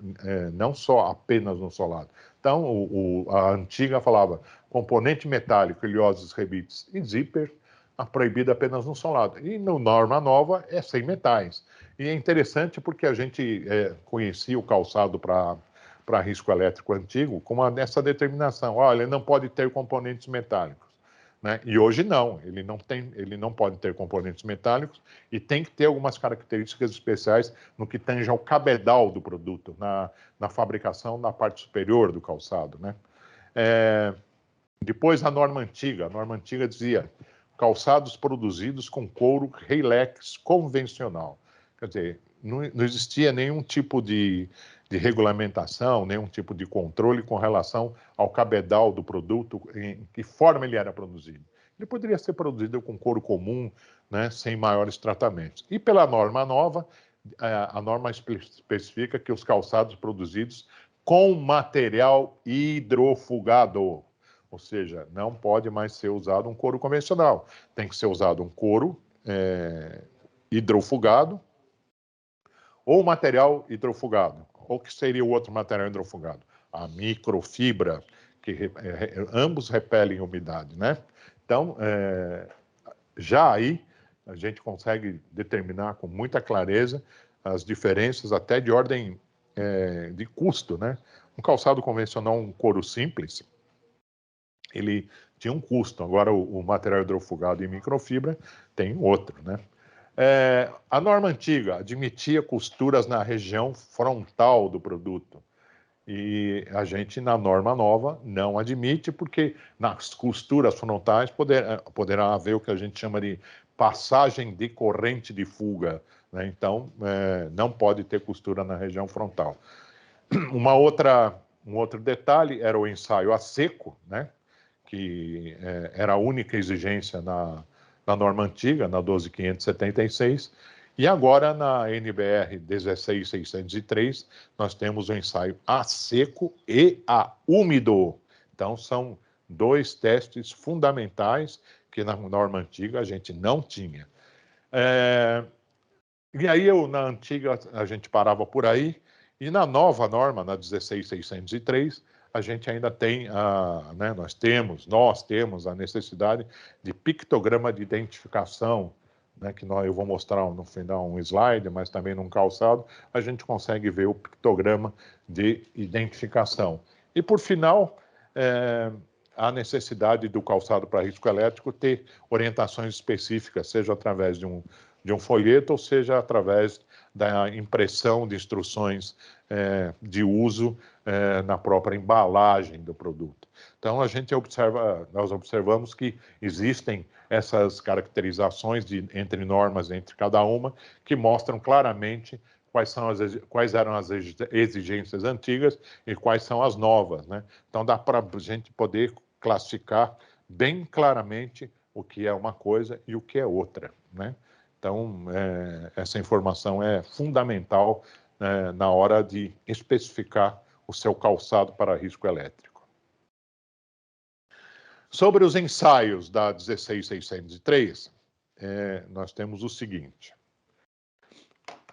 não só apenas no solado. Então, a antiga falava componente metálico, ilhoses, rebites e zíper, proibida apenas no solado. E na norma nova é sem metais. E é interessante porque a gente conhecia o calçado para risco elétrico antigo com essa determinação. Olha, ele não pode ter componentes metálicos, né? E hoje não, ele não pode ter componentes metálicos e tem que ter algumas características especiais no que tange ao cabedal do produto, na fabricação na parte superior do calçado, né? Depois a norma antiga dizia calçados produzidos com couro Reilex convencional. Quer dizer, não existia nenhum tipo de regulamentação, nenhum tipo de controle com relação ao cabedal do produto, em que forma ele era produzido. Ele poderia ser produzido com couro comum, né, sem maiores tratamentos. E pela norma nova, a norma especifica que os calçados produzidos com material hidrofugado, ou seja, não pode mais ser usado um couro convencional. Tem que ser usado um couro hidrofugado ou material hidrofugado. Ou que seria o outro material hidrofugado? A microfibra, que ambos repelem umidade, né? Então, já aí a gente consegue determinar com muita clareza as diferenças até de ordem de custo, né? Um calçado convencional, um couro simples, ele tinha um custo. Agora, o material hidrofugado e microfibra tem outro, né? A norma antiga admitia costuras na região frontal do produto. E a gente, na norma nova, não admite, porque nas costuras frontais poderá haver o que a gente chama de passagem de corrente de fuga, né? Então, não pode ter costura na região frontal. Um outro detalhe era o ensaio a seco, né? Que era a única exigência na norma antiga, na 12576, e agora na NBR 16603, nós temos o ensaio a seco e a úmido. Então, são dois testes fundamentais que na norma antiga a gente não tinha. E aí, na antiga, a gente parava por aí, e na nova norma, na 16603, a gente ainda tem, né, nós temos a necessidade de pictograma de identificação, né, que eu vou mostrar no final um slide, mas também num calçado, a gente consegue ver o pictograma de identificação. E, por final, a necessidade do calçado para risco elétrico ter orientações específicas, seja através de um folheto, ou seja através da impressão de instruções de uso na própria embalagem do produto. Então, nós observamos que existem essas caracterizações entre normas, entre cada uma, que mostram claramente quais eram as exigências antigas e quais são as novas, né? Então, dá para a gente poder classificar bem claramente o que é uma coisa e o que é outra, né? Então, essa informação é fundamental na hora de especificar o seu calçado para risco elétrico. Sobre os ensaios da 16603, nós temos o seguinte: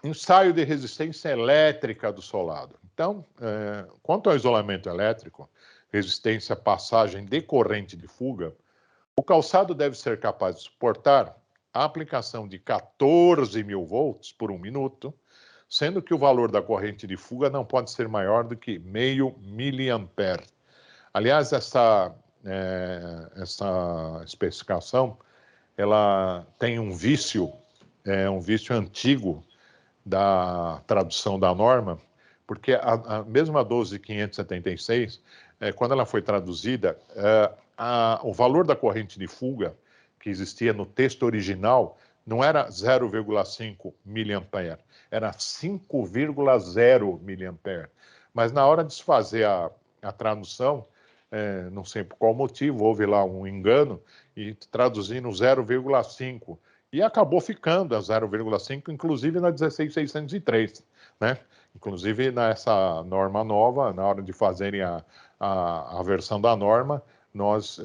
ensaio de resistência elétrica do solado. Então, quanto ao isolamento elétrico, resistência à passagem de corrente de fuga, o calçado deve ser capaz de suportar a aplicação de 14.000 volts por 1 minuto, sendo que o valor da corrente de fuga não pode ser maior do que 0,5 miliampere. Aliás, essa especificação, ela tem um vício antigo da tradução da norma, porque a mesma 12.576, quando ela foi traduzida, o valor da corrente de fuga que existia no texto original não era 0,5 miliampere, era 5,0 miliampere. Mas na hora de se fazer a tradução, não sei por qual motivo, houve lá um engano e traduzindo 0,5. E acabou ficando a 0,5, inclusive na 16.603, né? Inclusive nessa norma nova, na hora de fazerem a versão da norma, nós,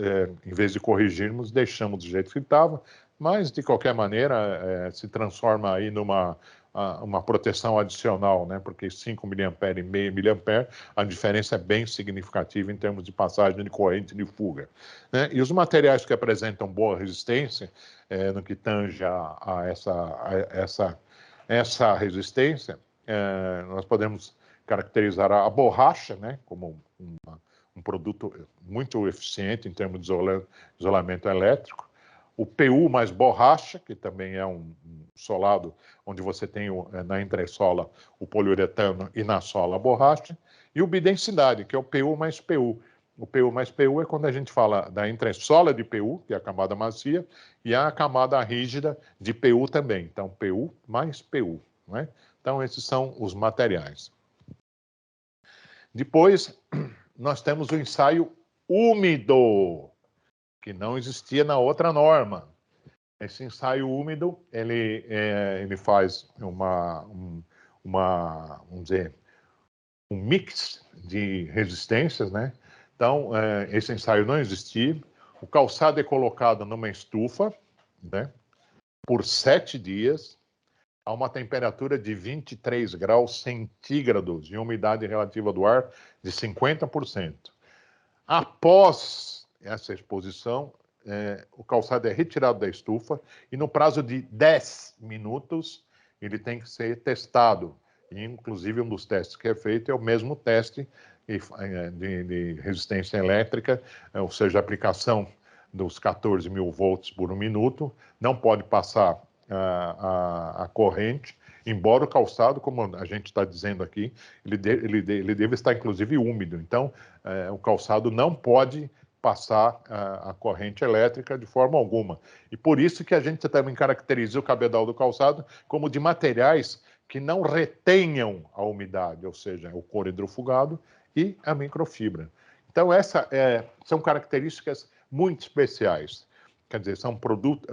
em vez de corrigirmos, deixamos do jeito que estava, mas de qualquer maneira se transforma aí numa uma proteção adicional, né? Porque 5 miliampere e 0,5 miliampere, a diferença é bem significativa em termos de passagem de corrente de fuga, né? E os materiais que apresentam boa resistência, no que tange a essa resistência, nós podemos caracterizar a borracha, né, como um produto muito eficiente em termos de isolamento elétrico. O PU mais borracha, que também é um solado onde você tem na entressola o poliuretano e na sola a borracha. E o bidensidade, que é o PU mais PU. O PU mais PU é quando a gente fala da entressola de PU, que é a camada macia, e a camada rígida de PU também. Então, PU mais PU, né? Então, esses são os materiais. Depois, nós temos o ensaio úmido, que não existia na outra norma. Esse ensaio úmido, ele faz vamos dizer, um mix de resistências, né? Então, esse ensaio não existia. O calçado é colocado numa estufa, né, por 7 dias, a uma temperatura de 23 graus centígrados e umidade relativa do ar de 50%. Após essa exposição, o calçado é retirado da estufa e no prazo de 10 minutos ele tem que ser testado. E, inclusive, um dos testes que é feito é o mesmo teste de resistência elétrica, ou seja, a aplicação dos 14.000 volts por 1 minuto, não pode passar a corrente, embora o calçado, como a gente está dizendo aqui, ele deve estar, inclusive, úmido. Então, o calçado não pode passar a corrente elétrica de forma alguma. E por isso que a gente também caracteriza o cabedal do calçado como de materiais que não retenham a umidade, ou seja, o couro hidrofugado e a microfibra. Então, são características muito especiais. Quer dizer, são produtos,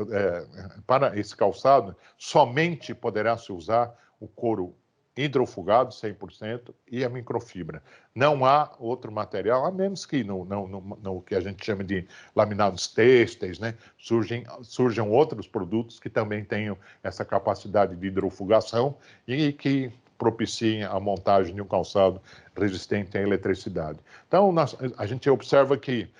para esse calçado, somente poderá se usar o couro hidrofugado, 100%, e a microfibra. Não há outro material, a menos que no que a gente chama de laminados têxteis, né, surjam outros produtos que também tenham essa capacidade de hidrofugação e que propiciem a montagem de um calçado resistente à eletricidade. Então, a gente observa que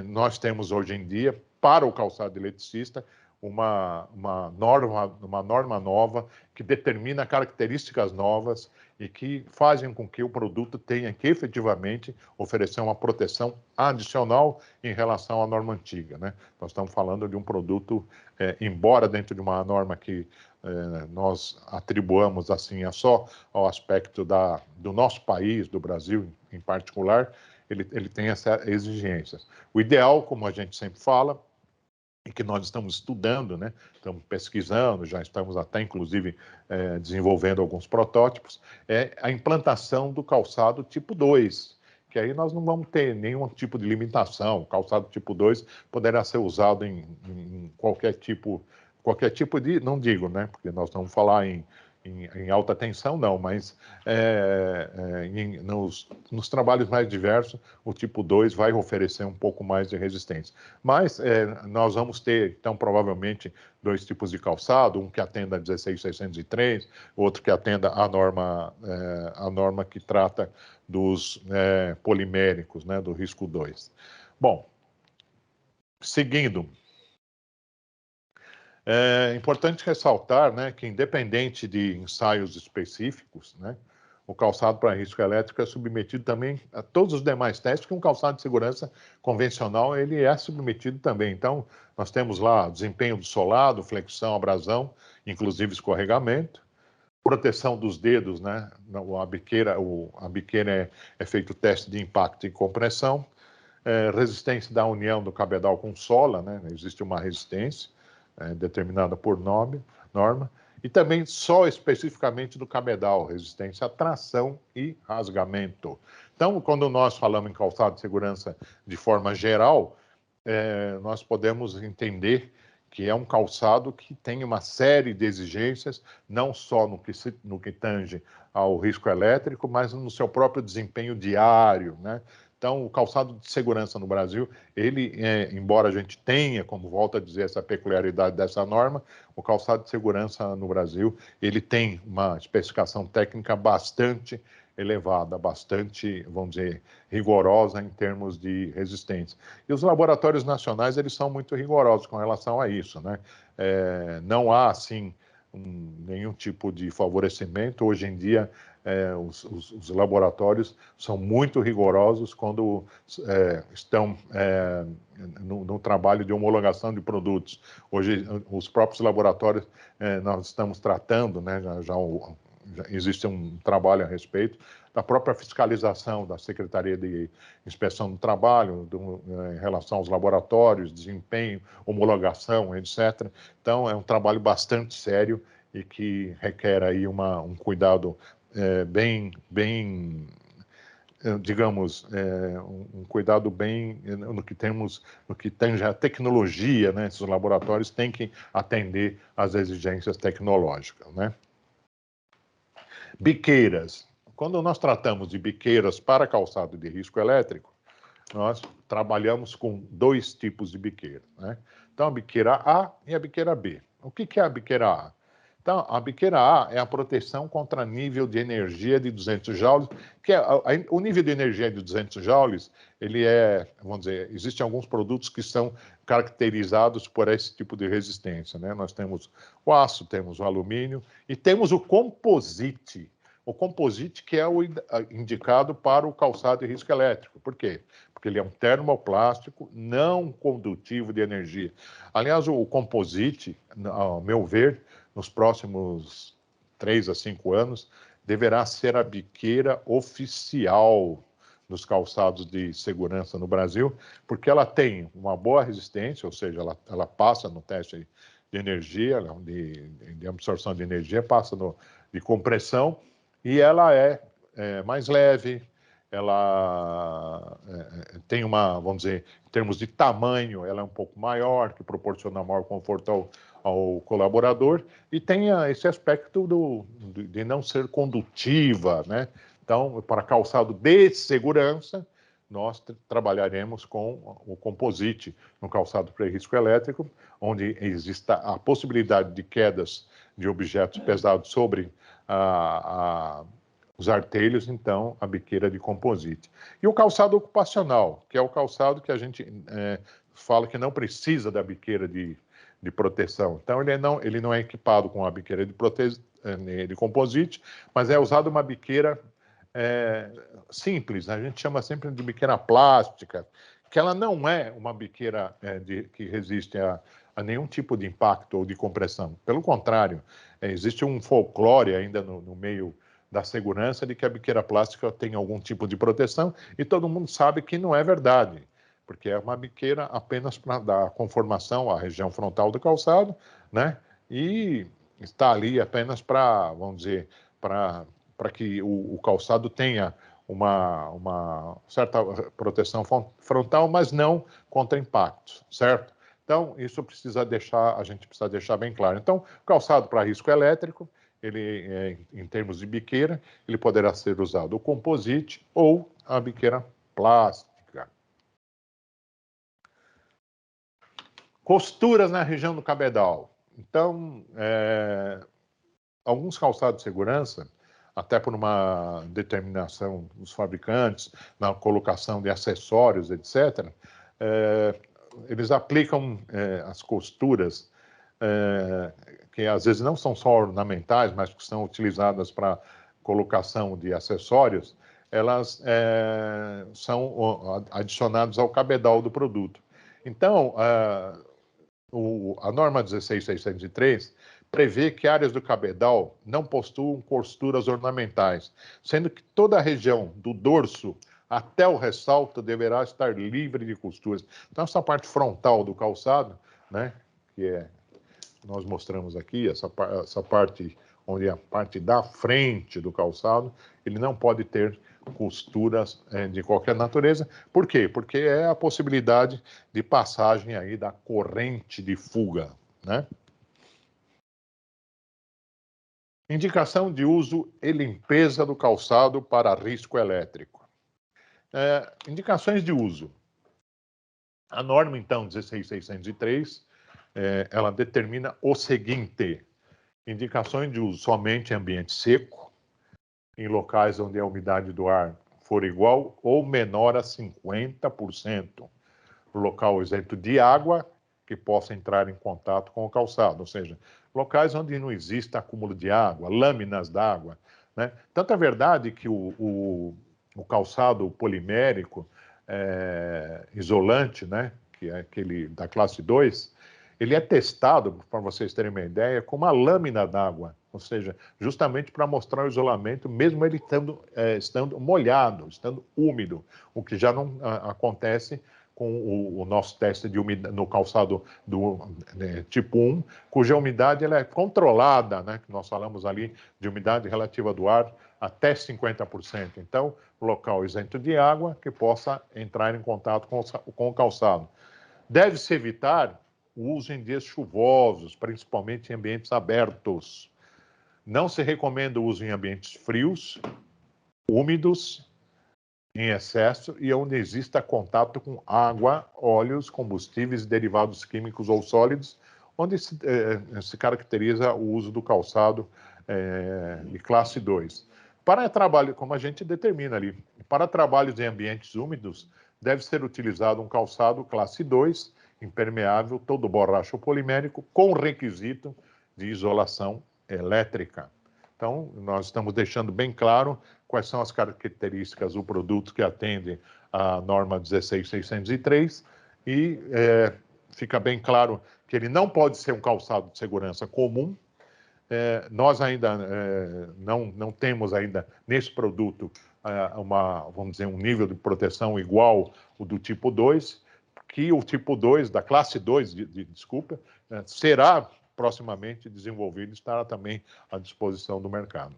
nós temos hoje em dia, para o calçado eletricista, uma norma nova que determina características novas e que fazem com que o produto tenha que efetivamente oferecer uma proteção adicional em relação à norma antiga, né? Nós estamos falando de um produto, embora dentro de uma norma que nós atribuamos assim só ao aspecto do nosso país, do Brasil em particular, ele tem essas exigências. O ideal, como a gente sempre fala, e que nós estamos estudando, né? Estamos pesquisando, já estamos até, inclusive, desenvolvendo alguns protótipos, é a implantação do calçado tipo 2, porque aí nós não vamos ter nenhum tipo de limitação. O calçado tipo 2 poderá ser usado em qualquer tipo de, não digo, né, porque nós vamos falar em alta tensão, não, mas nos trabalhos mais diversos, o tipo 2 vai oferecer um pouco mais de resistência. Mas nós vamos ter, então, provavelmente, dois tipos de calçado, um que atenda a 16603, outro que atenda a norma que trata dos poliméricos, né, do risco 2. Bom, seguindo. É importante ressaltar, né, que, independente de ensaios específicos, né, o calçado para risco elétrico é submetido também a todos os demais testes que um calçado de segurança convencional ele é submetido também. Então, nós temos lá desempenho do solado, flexão, abrasão, inclusive escorregamento, proteção dos dedos, né, a biqueira é feito teste de impacto e compressão, resistência da união do cabedal com sola, né, existe uma resistência, determinada por norma, e também só especificamente do cabedal, resistência à tração e rasgamento. Então, quando nós falamos em calçado de segurança de forma geral, nós podemos entender que é um calçado que tem uma série de exigências, não só no que tange ao risco elétrico, mas no seu próprio desempenho diário, né? Então, o calçado de segurança no Brasil, ele, embora a gente tenha, como volto a dizer, essa peculiaridade dessa norma, o calçado de segurança no Brasil, ele tem uma especificação técnica bastante elevada, bastante, vamos dizer, rigorosa em termos de resistência. E os laboratórios nacionais, eles são muito rigorosos com relação a isso, né? Não há, assim, nenhum tipo de favorecimento. Hoje em dia, os laboratórios são muito rigorosos quando estão no trabalho de homologação de produtos. Hoje, os próprios laboratórios, nós estamos tratando, né, já existe um trabalho a respeito da própria fiscalização da Secretaria de Inspeção do Trabalho, em relação aos laboratórios, desempenho, homologação, etc. Então, é um trabalho bastante sério e que requer aí um cuidado digamos, um cuidado bem no que tange a tecnologia, né? Esses laboratórios têm que atender às exigências tecnológicas, né? Biqueiras. Quando nós tratamos de biqueiras para calçado de risco elétrico, nós trabalhamos com dois tipos de biqueira, né? Então, a biqueira A e a biqueira B. O que é a biqueira A? Então, a biqueira A é a proteção contra nível de energia de 200 joules, que o nível de energia de 200 joules, ele vamos dizer, existem alguns produtos que são caracterizados por esse tipo de resistência, né? Nós temos o aço, temos o alumínio e temos o composite. O composite que é o indicado para o calçado de risco elétrico. Por quê? Porque ele é um termoplástico não condutivo de energia. Aliás, o composite, ao meu ver, nos próximos 3 a 5 anos, deverá ser a biqueira oficial dos calçados de segurança no Brasil, porque ela tem uma boa resistência, ou seja, ela passa no teste de energia, de absorção de energia, passa de compressão, e ela é mais leve, ela tem vamos dizer, em termos de tamanho, ela é um pouco maior, que proporciona maior conforto ao colaborador, e tem esse aspecto de não ser condutiva, né? Então, para calçado de segurança, nós trabalharemos com o composite no calçado para risco elétrico, onde exista a possibilidade de quedas de objetos pesados sobre os artelhos, então, a biqueira de composite. E o calçado ocupacional, que é o calçado que a gente fala que não precisa da biqueira de proteção. Então, ele não é equipado com a biqueira de composite, mas é usado uma biqueira simples, a gente chama sempre de biqueira plástica, que ela não é uma biqueira que resiste a nenhum tipo de impacto ou de compressão. Pelo contrário, existe um folclore ainda no meio da segurança de que a biqueira plástica tem algum tipo de proteção, e todo mundo sabe que não é verdade, porque é uma biqueira apenas para dar conformação à região frontal do calçado, né? E está ali apenas para, vamos dizer, para que o calçado tenha uma certa proteção frontal, mas não contra impactos, certo? Então, isso a gente precisa deixar bem claro. Então, calçado para risco elétrico, ele, em termos de biqueira, ele poderá ser usado o composite ou a biqueira plástica. Costuras na região do cabedal. Então, alguns calçados de segurança, até por uma determinação dos fabricantes, na colocação de acessórios, etc., eles aplicam as costuras, que às vezes não são só ornamentais, mas que são utilizadas para colocação de acessórios, elas são adicionadas ao cabedal do produto. Então, a norma 16603 prevê que áreas do cabedal não possuam costuras ornamentais, sendo que toda a região do dorso até o ressalto deverá estar livre de costuras. Então, essa parte frontal do calçado, né, nós mostramos aqui, essa parte onde é a parte da frente do calçado, ele não pode ter costuras de qualquer natureza. Por quê? Porque é a possibilidade de passagem aí da corrente de fuga, né? Indicação de uso e limpeza do calçado para risco elétrico. Indicações de uso. A norma, então, 16603, ela determina o seguinte: indicações de uso somente em ambiente seco, em locais onde a umidade do ar for igual ou menor a 50%, local isento de água que possa entrar em contato com o calçado, ou seja, locais onde não exista acúmulo de água, lâminas d'água, né? Tanto é verdade que o calçado polimérico isolante, né, que é aquele da classe 2, ele é testado, para vocês terem uma ideia, com uma lâmina d'água, ou seja, justamente para mostrar o isolamento, mesmo ele estando molhado, estando úmido, o que já não acontece com o nosso teste de umidade no calçado do tipo 1, cuja umidade ela é controlada, né? Nós falamos ali de umidade relativa do ar até 50%. Então, local isento de água que possa entrar em contato com o calçado. Deve-se evitar o uso em dias chuvosos, principalmente em ambientes abertos. Não se recomenda o uso em ambientes frios, úmidos, em excesso e onde exista contato com água, óleos, combustíveis, derivados químicos ou sólidos, onde se caracteriza o uso do calçado de classe 2. Para trabalho, como a gente determina ali, para trabalhos em ambientes úmidos, deve ser utilizado um calçado classe 2, impermeável, todo borracha ou polimérico, com requisito de isolação elétrica. Então, nós estamos deixando bem claro quais são as características do produto que atende à norma 16603 e fica bem claro que ele não pode ser um calçado de segurança comum. Nós ainda não temos ainda nesse produto vamos dizer, um nível de proteção igual ao do tipo 2, que o tipo 2, da classe 2, desculpa, será proximamente desenvolvido e estará também à disposição do mercado.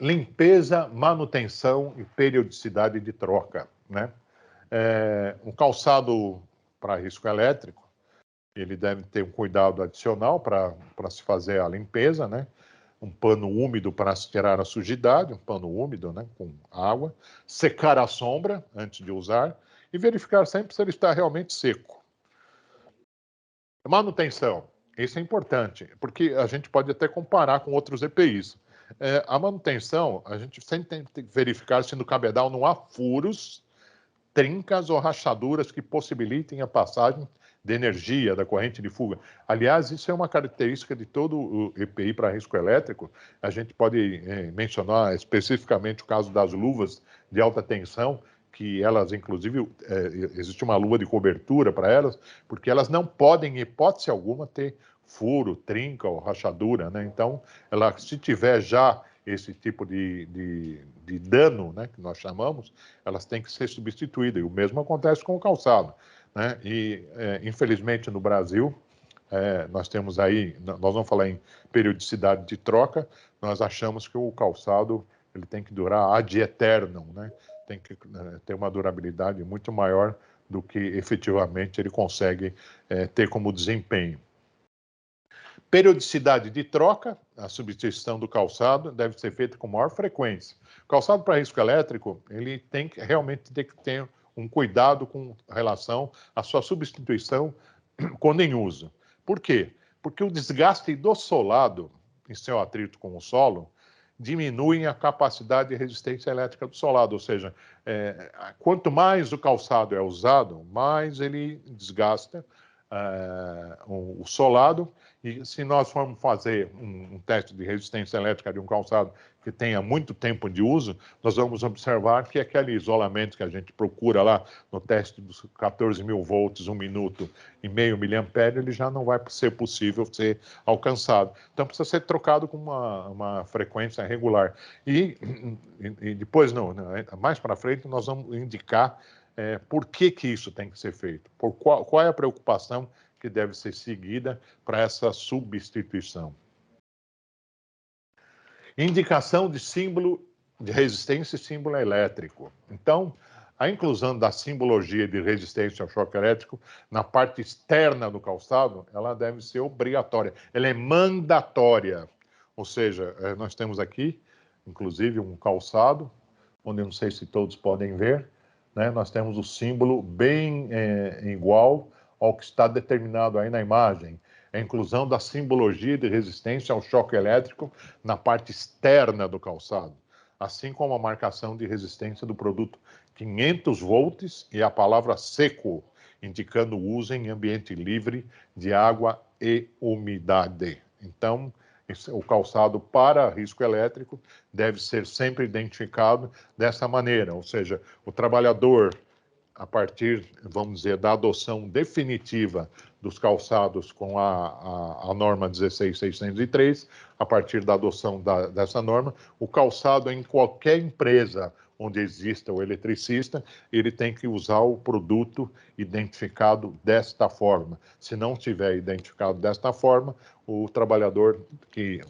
Limpeza, manutenção e periodicidade de troca, né? Um calçado para risco elétrico, ele deve ter um cuidado adicional para se fazer a limpeza, né? Um pano úmido para se tirar a sujidade, um pano úmido, né, com água, secar à sombra antes de usar e verificar sempre se ele está realmente seco. Manutenção, isso é importante, porque a gente pode até comparar com outros EPIs. A manutenção, a gente sempre tem que verificar se no cabedal não há furos, trincas ou rachaduras que possibilitem a passagem de energia, da corrente de fuga. Aliás, isso é uma característica de todo o EPI para risco elétrico. A gente pode mencionar especificamente o caso das luvas de alta tensão, que elas, inclusive, existe uma luva de cobertura para elas, porque elas não podem, em hipótese alguma, ter furo, trinca ou rachadura, né? Então, se tiver já esse tipo de dano, né, que nós chamamos, elas têm que ser substituídas. E o mesmo acontece com o calçado, né? E, infelizmente, no Brasil, nós temos aí, nós vamos falar em periodicidade de troca, nós achamos que o calçado ele tem que durar ad aeternum, né? Tem que ter uma durabilidade muito maior do que efetivamente ele consegue ter como desempenho. Periodicidade de troca, a substituição do calçado deve ser feita com maior frequência. O calçado para risco elétrico, ele tem que realmente ter que ter um cuidado com relação à sua substituição quando em uso. Por quê? Porque o desgaste do solado em seu atrito com o solo diminui a capacidade de resistência elétrica do solado, ou seja, quanto mais o calçado é usado, mais ele desgasta o solado. E se nós formos fazer um teste de resistência elétrica de um calçado que tenha muito tempo de uso, nós vamos observar que aquele isolamento que a gente procura lá no teste dos 14.000 volts, 1 minuto e meio miliampere, ele já não vai ser possível ser alcançado. Então precisa ser trocado com uma frequência regular. E depois, mais para frente, nós vamos indicar por que isso tem que ser feito, qual é a preocupação que deve ser seguida para essa substituição. Indicação de símbolo de resistência e símbolo elétrico. Então, a inclusão da simbologia de resistência ao choque elétrico na parte externa do calçado, ela deve ser obrigatória, ela é mandatória. Ou seja, nós temos aqui, inclusive, um calçado, onde eu não sei se todos podem ver, né? Nós temos o símbolo bem igual ao que está determinado aí na imagem. A inclusão da simbologia de resistência ao choque elétrico na parte externa do calçado, assim como a marcação de resistência do produto 500 volts e a palavra seco, indicando o uso em ambiente livre de água e umidade. Então, o calçado para risco elétrico deve ser sempre identificado dessa maneira, ou seja, o trabalhador, a partir, vamos dizer, da adoção definitiva dos calçados com a norma 16603, a partir da adoção dessa norma, o calçado em qualquer empresa onde exista o eletricista, ele tem que usar o produto identificado desta forma. Se não tiver identificado desta forma, o trabalhador que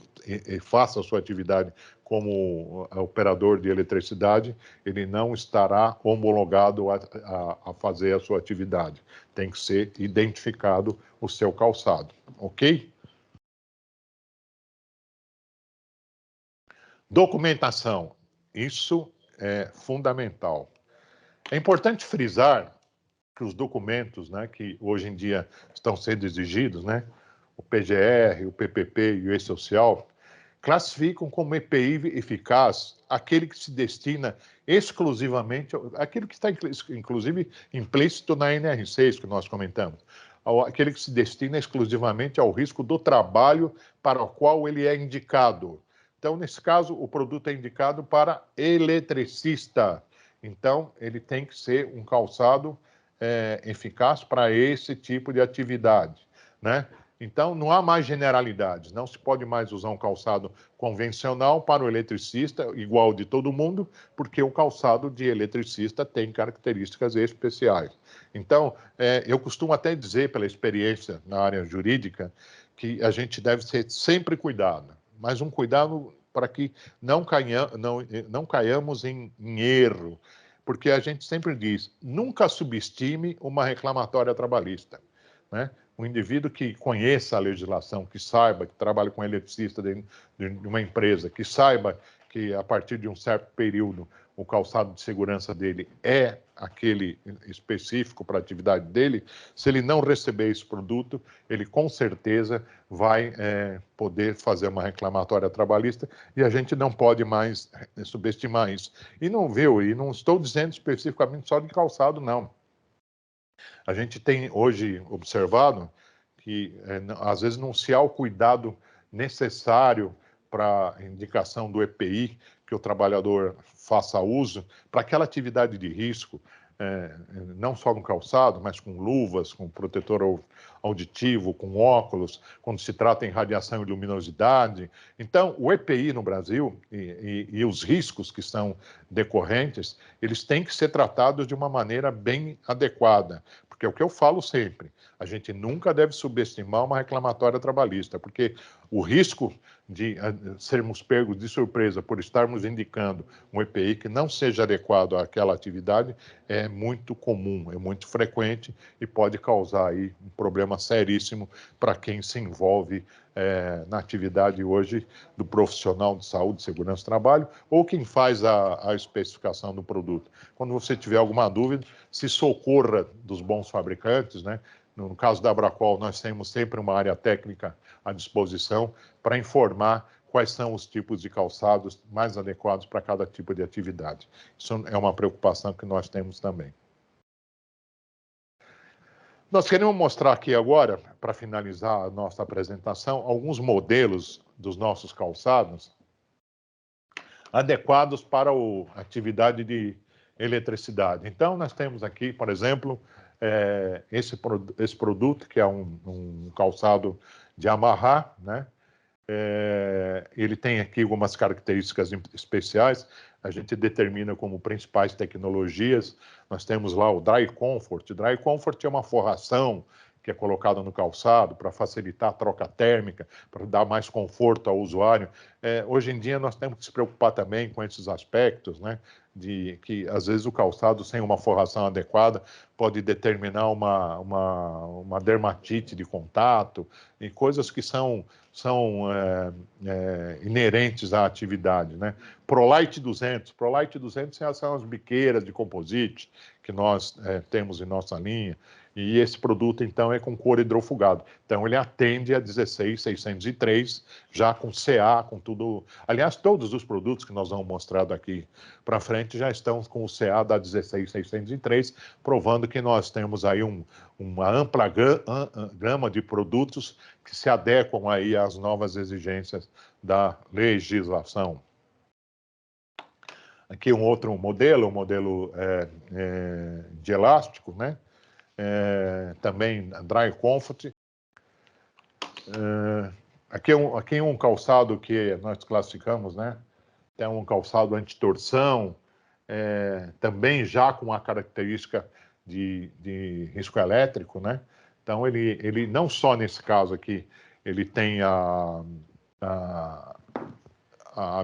faça a sua atividade como operador de eletricidade, ele não estará homologado a fazer a sua atividade. Tem que ser identificado o seu calçado, ok? Documentação, isso é fundamental. É importante frisar que os documentos, né, que hoje em dia estão sendo exigidos, né, o PGR, o PPP e o E-Social, classificam como EPI eficaz aquele que se destina exclusivamente, aquilo que está inclusive implícito na NR6 que nós comentamos, aquele que se destina exclusivamente ao risco do trabalho para o qual ele é indicado. Então, nesse caso, o produto é indicado para eletricista. Então, ele tem que ser um calçado eficaz para esse tipo de atividade, né? Então, não há mais generalidades, não se pode mais usar um calçado convencional para o eletricista, igual de todo mundo, porque o calçado de eletricista tem características especiais. Então, eu costumo até dizer, pela experiência na área jurídica, que a gente deve ter sempre cuidado, mas um cuidado para que não caiamos em erro, porque a gente sempre diz, nunca subestime uma reclamatória trabalhista, né? Um indivíduo que conheça a legislação, que saiba, que trabalha com eletricista de uma empresa, que saiba que a partir de um certo período o calçado de segurança dele é aquele específico para a atividade dele, se ele não receber esse produto, ele com certeza vai poder fazer uma reclamatória trabalhista e a gente não pode mais subestimar isso. E não estou dizendo especificamente só de calçado, não. A gente tem hoje observado que, às vezes, não se há o cuidado necessário para a indicação do EPI, que o trabalhador faça uso, para aquela atividade de risco, não só no calçado, mas com luvas, com protetor auditivo, com óculos, quando se trata em radiação e luminosidade. Então, o EPI no Brasil e os riscos que são decorrentes, eles têm que ser tratados de uma maneira bem adequada, porque é o que eu falo sempre, a gente nunca deve subestimar uma reclamatória trabalhista, porque o risco de sermos pegos de surpresa por estarmos indicando um EPI que não seja adequado àquela atividade é muito comum, é muito frequente e pode causar aí um problema seríssimo para quem se envolve na atividade hoje do profissional de saúde, segurança do trabalho, ou quem faz a especificação do produto. Quando você tiver alguma dúvida, se socorra dos bons fabricantes, né? No caso da Abracol, nós temos sempre uma área técnica à disposição para informar quais são os tipos de calçados mais adequados para cada tipo de atividade. Isso é uma preocupação que nós temos também. Nós queremos mostrar aqui agora, para finalizar a nossa apresentação, alguns modelos dos nossos calçados adequados para a atividade de eletricidade. Então, nós temos aqui, por exemplo, esse produto, que é um calçado de amarrar, né? Ele tem aqui algumas características especiais, a gente determina como principais tecnologias. Nós temos lá o Dry Comfort. Dry Comfort é uma forração que é colocada no calçado para facilitar a troca térmica, para dar mais conforto ao usuário. Hoje em dia nós temos que se preocupar também com esses aspectos, né? De que às vezes o calçado sem uma forração adequada pode determinar uma dermatite de contato e coisas que são inerentes à atividade, né? ProLite 200 são as biqueiras de composite que nós temos em nossa linha, e esse produto, então, é com couro hidrofugado. Então, ele atende a 16603, já com CA, com tudo. Aliás, todos os produtos que nós vamos mostrar daqui para frente já estão com o CA da 16603, provando que nós temos aí uma ampla gama de produtos que se adequam aí às novas exigências da legislação. Aqui um outro modelo, de elástico, né? Também Dry Comfort. Aqui um calçado que nós classificamos, né? Tem um calçado anti-torção, também já com a característica de risco elétrico, né? Então, ele não só nesse caso aqui, ele tem a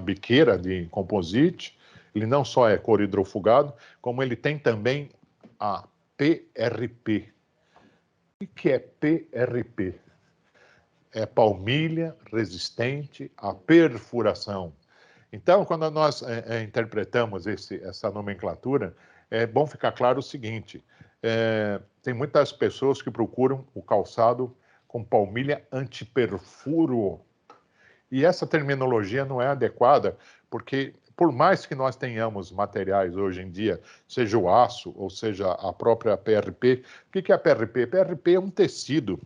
biqueira de composite, ele não só é couro hidrofugado, como ele tem também a PRP. O que é PRP? É palmilha resistente à perfuração. Então, quando nós interpretamos essa nomenclatura, é bom ficar claro o seguinte, tem muitas pessoas que procuram o calçado com palmilha antiperfuro, e essa terminologia não é adequada, porque por mais que nós tenhamos materiais hoje em dia, seja o aço ou seja a própria PRP, o que é a PRP? PRP é um tecido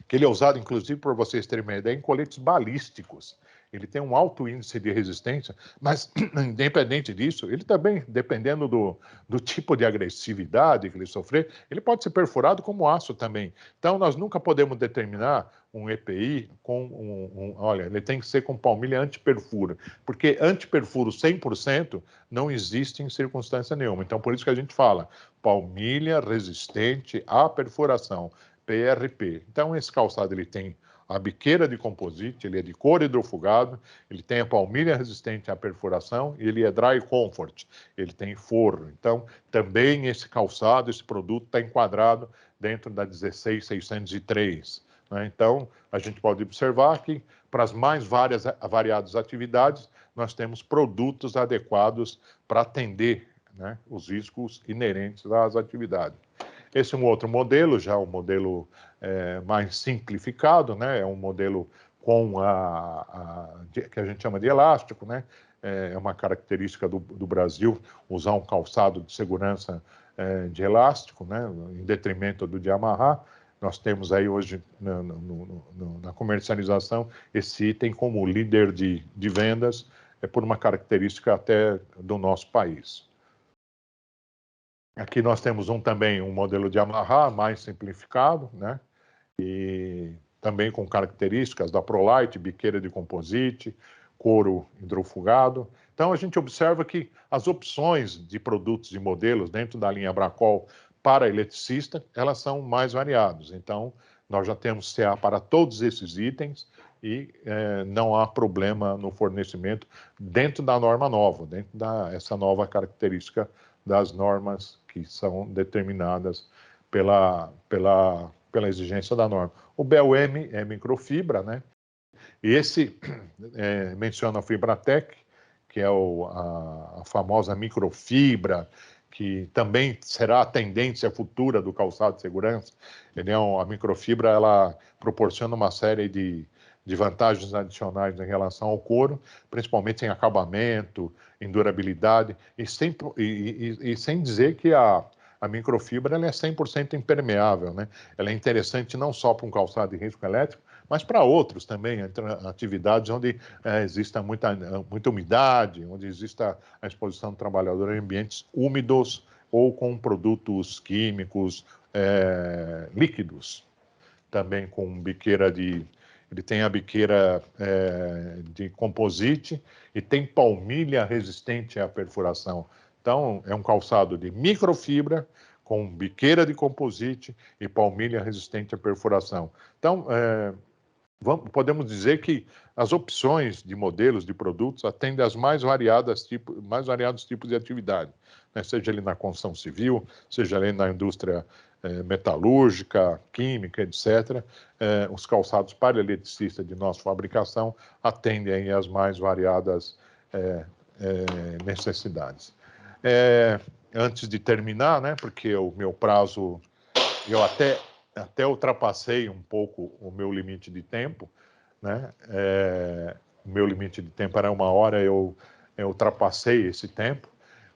que ele é usado, inclusive, por vocês terem uma ideia, em coletes balísticos. Ele tem um alto índice de resistência, mas, independente disso, ele também, dependendo do tipo de agressividade que ele sofrer, ele pode ser perfurado como aço também. Então, nós nunca podemos determinar um EPI com olha, ele tem que ser com palmilha antiperfuro, porque antiperfuro 100% não existe em circunstância nenhuma. Então, por isso que a gente fala palmilha resistente à perfuração, PRP. Então, esse calçado ele tem a biqueira de composite, ele é de couro hidrofugado, ele tem a palmilha resistente à perfuração e ele é Dry Comfort, ele tem forro. Então, também esse calçado, esse produto está enquadrado dentro da 16603. Né? Então, a gente pode observar que para as mais variadas atividades, nós temos produtos adequados para atender, né, os riscos inerentes às atividades. Esse é um outro modelo, já um modelo mais simplificado, né? É um modelo com que a gente chama de elástico, né? É uma característica do Brasil usar um calçado de segurança de elástico, né? Em detrimento do de amarrar. Nós temos aí hoje na comercialização esse item como líder de vendas, por uma característica até do nosso país. Aqui nós temos também um modelo de amarrar mais simplificado, né? E também com características da ProLite, biqueira de composite, couro hidrofugado. Então, a gente observa que as opções de produtos e modelos dentro da linha Abracol para eletricista, elas são mais variadas. Então, nós já temos CA para todos esses itens e não há problema no fornecimento dentro da norma nova, dentro dessa nova característica das normas que são determinadas pela exigência da norma. O BEL-M é microfibra, né? E esse menciona a Fibratec, que é a famosa microfibra, que também será a tendência futura do calçado de segurança. A microfibra, ela proporciona uma série de vantagens adicionais em relação ao couro, principalmente em acabamento, em durabilidade, e sem dizer que a microfibra ela é 100% impermeável, né? Ela é interessante não só para um calçado de risco elétrico, mas para outros também, atividades onde exista muita umidade, onde exista a exposição do trabalhador em ambientes úmidos ou com produtos químicos líquidos. Também com biqueira ele tem a biqueira de composite e tem palmilha resistente à perfuração. Então, é um calçado de microfibra com biqueira de composite e palmilha resistente à perfuração. Então, podemos dizer que as opções de modelos de produtos atendem às mais variados tipos de atividade, né? Seja ali na construção civil, seja ali na indústria metalúrgica, química, etc. Os calçados para eletricista de nossa fabricação atendem aí às mais variadas necessidades. Antes de terminar, né, porque o meu prazo, eu até ultrapassei um pouco o meu limite de tempo, né? O meu limite de tempo era 1 hora, eu ultrapassei esse tempo,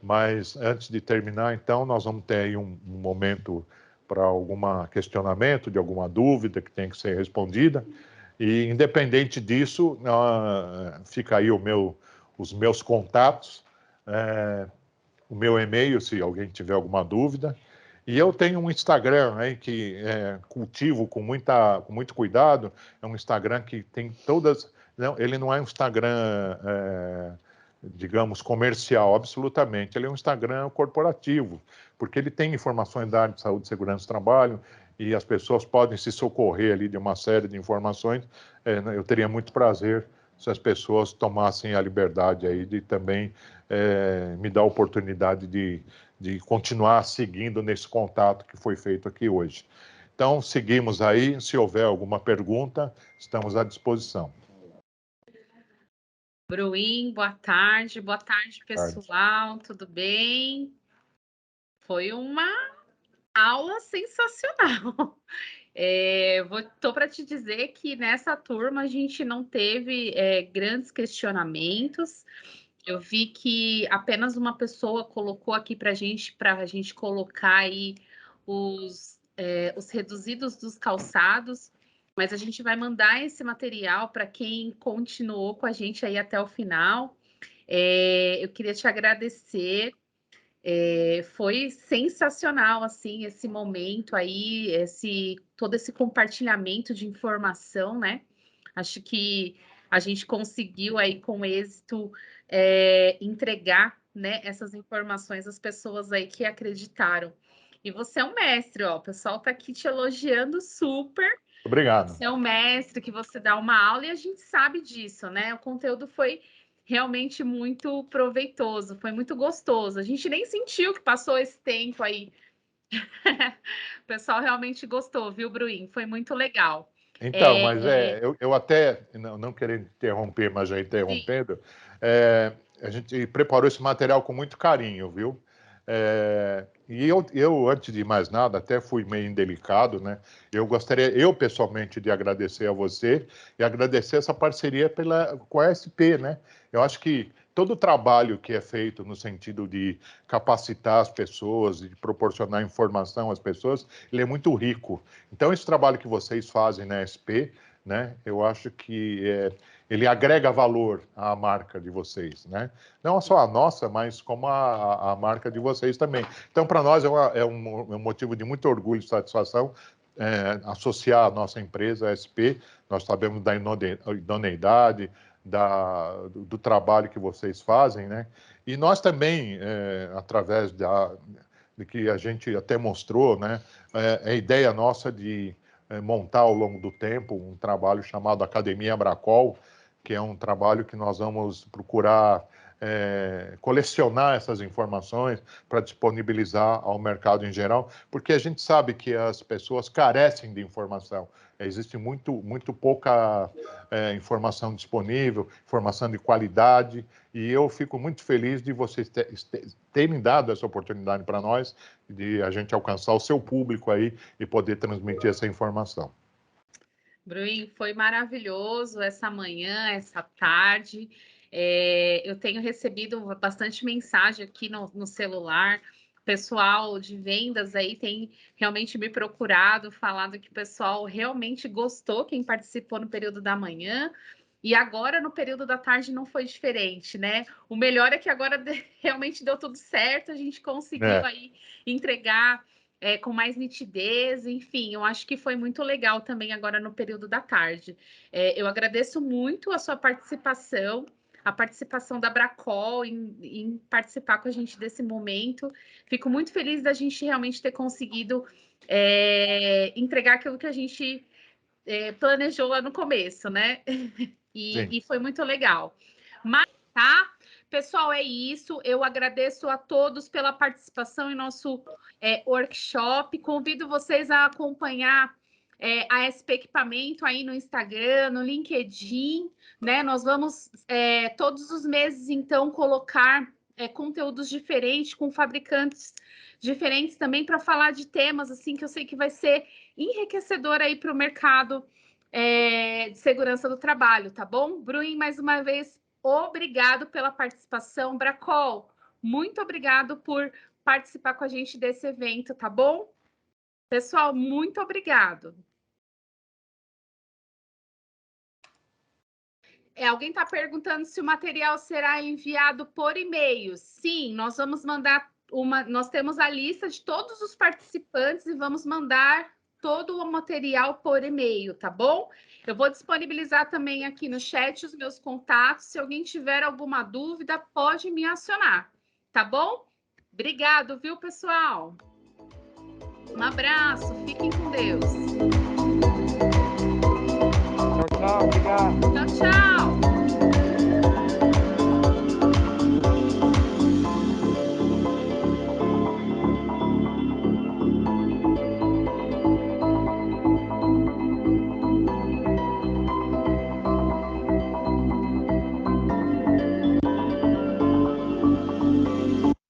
mas antes de terminar, então, nós vamos ter aí um momento para algum questionamento, de alguma dúvida que tem que ser respondida, e independente disso, fica aí os meus contatos, o meu e-mail, se alguém tiver alguma dúvida. E eu tenho um Instagram aí que cultivo com muito cuidado. É um Instagram que tem todas... Não, ele não é um Instagram, digamos, comercial, absolutamente. Ele é um Instagram corporativo, porque ele tem informações da área de saúde, segurança do trabalho, e as pessoas podem se socorrer ali de uma série de informações. Eu teria muito prazer se as pessoas tomassem a liberdade aí de também me dar a oportunidade de continuar seguindo nesse contato que foi feito aqui hoje. Então, seguimos aí. Se houver alguma pergunta, estamos à disposição. Bruin, boa tarde. Boa tarde, pessoal. Tudo bem? Foi uma aula sensacional. Estou para te dizer que nessa turma a gente não teve grandes questionamentos. Eu vi que apenas uma pessoa colocou aqui para a gente colocar aí os reduzidos dos calçados, mas a gente vai mandar esse material para quem continuou com a gente aí até o final. Eu queria te agradecer. Foi sensacional, assim, esse momento aí, todo esse compartilhamento de informação, né? Acho que a gente conseguiu aí com êxito entregar, né, essas informações às pessoas aí que acreditaram. E você é um mestre, ó, o pessoal está aqui te elogiando super. Obrigado. Você é um mestre, que você dá uma aula e a gente sabe disso, né? O conteúdo foi realmente muito proveitoso, foi muito gostoso. A gente nem sentiu que passou esse tempo aí. O pessoal realmente gostou, viu, Bruin? Foi muito legal. Então, mas eu até, não querendo interromper, mas já interrompendo, a gente preparou esse material com muito carinho, viu? E eu, antes de mais nada, até fui meio indelicado, né? Eu gostaria, pessoalmente, de agradecer a você e agradecer essa parceria com a SP, né? Eu acho que todo o trabalho que é feito no sentido de capacitar as pessoas, de proporcionar informação às pessoas, ele é muito rico. Então, esse trabalho que vocês fazem na SP, né? Eu acho que ele agrega valor à marca de vocês, né? Não só a nossa, mas como a marca de vocês também. Então, para nós é um motivo de muito orgulho e satisfação associar a nossa empresa, a SP. Nós sabemos da idoneidade, do trabalho que vocês fazem, né? E nós também, através de que a gente até mostrou, né? É a ideia nossa de montar ao longo do tempo um trabalho chamado Academia Bracol, que é um trabalho que nós vamos procurar colecionar essas informações para disponibilizar ao mercado em geral, porque a gente sabe que as pessoas carecem de informação. Existe muito pouca informação disponível, informação de qualidade, e eu fico muito feliz de vocês terem dado essa oportunidade para nós, de a gente alcançar o seu público aí e poder transmitir essa informação. Bruin, foi maravilhoso essa manhã, essa tarde. Eu tenho recebido bastante mensagem aqui no celular. O pessoal de vendas aí tem realmente me procurado, falado que o pessoal realmente gostou, quem participou no período da manhã. E agora, no período da tarde, não foi diferente, né? O melhor é que agora realmente deu tudo certo, a gente conseguiu aí entregar com mais nitidez, enfim, eu acho que foi muito legal também agora no período da tarde. Eu agradeço muito a sua participação, a participação da Bracol em participar com a gente desse momento. Fico muito feliz da gente realmente ter conseguido entregar aquilo que a gente planejou lá no começo, né? E foi muito legal. Mas, tá? Pessoal, é isso. Eu agradeço a todos pela participação em nosso workshop. Convido vocês a acompanhar a SP Equipamento aí no Instagram, no LinkedIn, né? Nós vamos todos os meses, então, colocar conteúdos diferentes com fabricantes diferentes também para falar de temas assim que eu sei que vai ser enriquecedor aí para o mercado de segurança do trabalho, tá bom? Bruin, mais uma vez, obrigado pela participação. Bracol, muito obrigado por participar com a gente desse evento, tá bom? Pessoal, muito obrigado. Alguém está perguntando se o material será enviado por e-mail. Sim, nós vamos mandar nós temos a lista de todos os participantes e vamos mandar todo o material por e-mail, tá bom? Eu vou disponibilizar também aqui no chat os meus contatos. Se alguém tiver alguma dúvida, pode me acionar, tá bom? Obrigado, viu, pessoal? Um abraço, fiquem com Deus.